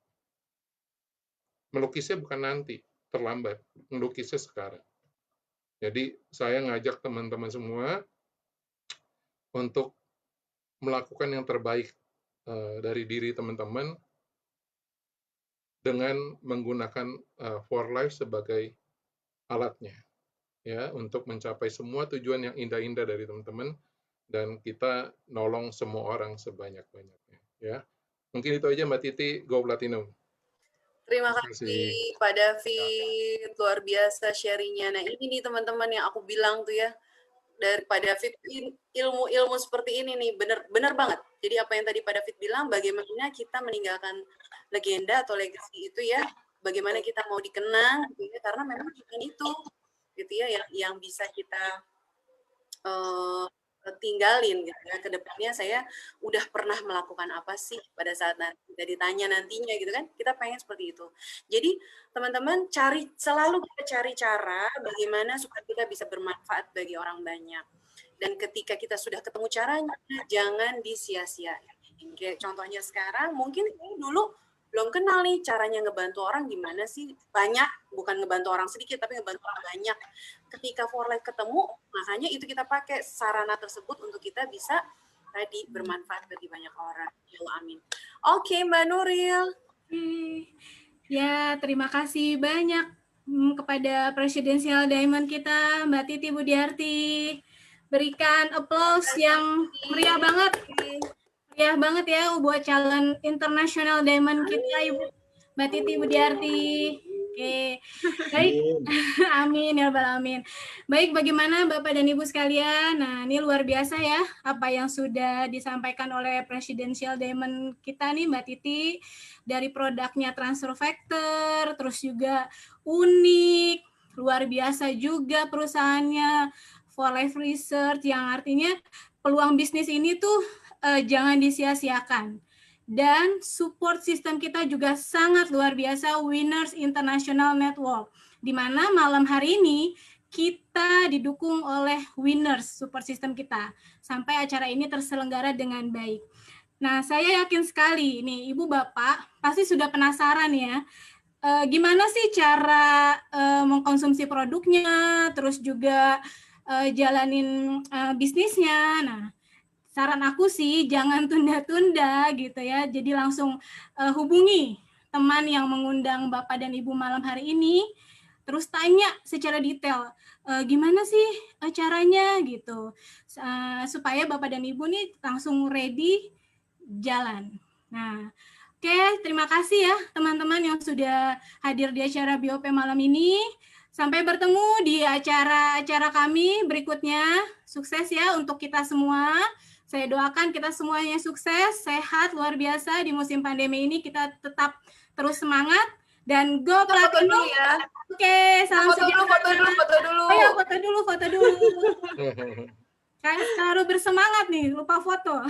Melukisnya bukan nanti, terlambat. Melukisnya sekarang. Jadi saya ngajak teman-teman semua untuk melakukan yang terbaik dari diri teman-teman dengan menggunakan For Life sebagai alatnya ya untuk mencapai semua tujuan yang indah-indah dari teman-teman dan kita nolong semua orang sebanyak-banyaknya ya. Mungkin itu aja Mbak Titi, Go Platinum. Terima Terima kasih. kasih Pak David, luar biasa sharingnya. Nah ini nih teman-teman yang aku bilang tuh ya, dari Pak David ilmu-ilmu seperti ini nih benar banget. Jadi apa yang tadi Pak David bilang, bagaimana kita meninggalkan legenda atau legacy itu ya, bagaimana kita mau dikenang gitu ya, karena memang bukan itu gitu ya yang bisa kita tinggalin gitu ya. Kedepannya saya udah pernah melakukan apa sih pada saat nanti kita ditanya nantinya gitu kan, kita pengen seperti itu. Jadi teman-teman selalu kita cari cara bagaimana supaya kita bisa bermanfaat bagi orang banyak. Dan ketika kita sudah ketemu caranya, jangan disia-siain. Kayak contohnya sekarang, mungkin dulu belum kenal nih caranya ngebantu orang gimana sih, banyak, bukan ngebantu orang sedikit tapi ngebantu orang banyak. Ketika For Life ketemu, makanya itu kita pakai sarana tersebut untuk kita bisa tadi bermanfaat bagi banyak orang. Ya Allah, amin. Oke, Mbak Nuril. Ya, terima kasih banyak kepada Presidential Diamond kita, Mbak Titi Budiarti. Berikan applause yang meriah banget. Meriah banget ya buat calon International Diamond kita, Ibu Mbak Titi Budiarti. Oke, baik. Amin ya rabbal alamin. Baik, bagaimana Bapak dan Ibu sekalian? Nah, ini luar biasa ya apa yang sudah disampaikan oleh Presidential Diamond kita nih, Mbak Titi, dari produknya transfer factor, terus juga unik, luar biasa juga perusahaannya, For Life Research, yang artinya peluang bisnis ini tuh jangan disia-siakan. Dan support sistem kita juga sangat luar biasa, Winners International Network, di mana malam hari ini kita didukung oleh Winners support system kita sampai acara ini terselenggara dengan baik. Nah, saya yakin sekali nih Ibu Bapak pasti sudah penasaran ya, gimana sih cara mengkonsumsi produknya, terus juga jalanin bisnisnya. Nah, saran aku sih jangan tunda-tunda gitu ya. Jadi langsung hubungi teman yang mengundang Bapak dan Ibu malam hari ini. Terus tanya secara detail, gimana sih caranya gitu. Supaya Bapak dan Ibu nih langsung ready jalan. Nah, oke, terima kasih ya teman-teman yang sudah hadir di acara BOP malam ini. Sampai bertemu di acara-acara kami berikutnya. Sukses ya untuk kita semua. Saya doakan kita semuanya sukses, sehat, luar biasa di musim pandemi ini. Kita tetap terus semangat dan go Platinum ya. Oke, salam Foto dulu. Oh ya, foto dulu. Kan selalu bersemangat nih, lupa foto.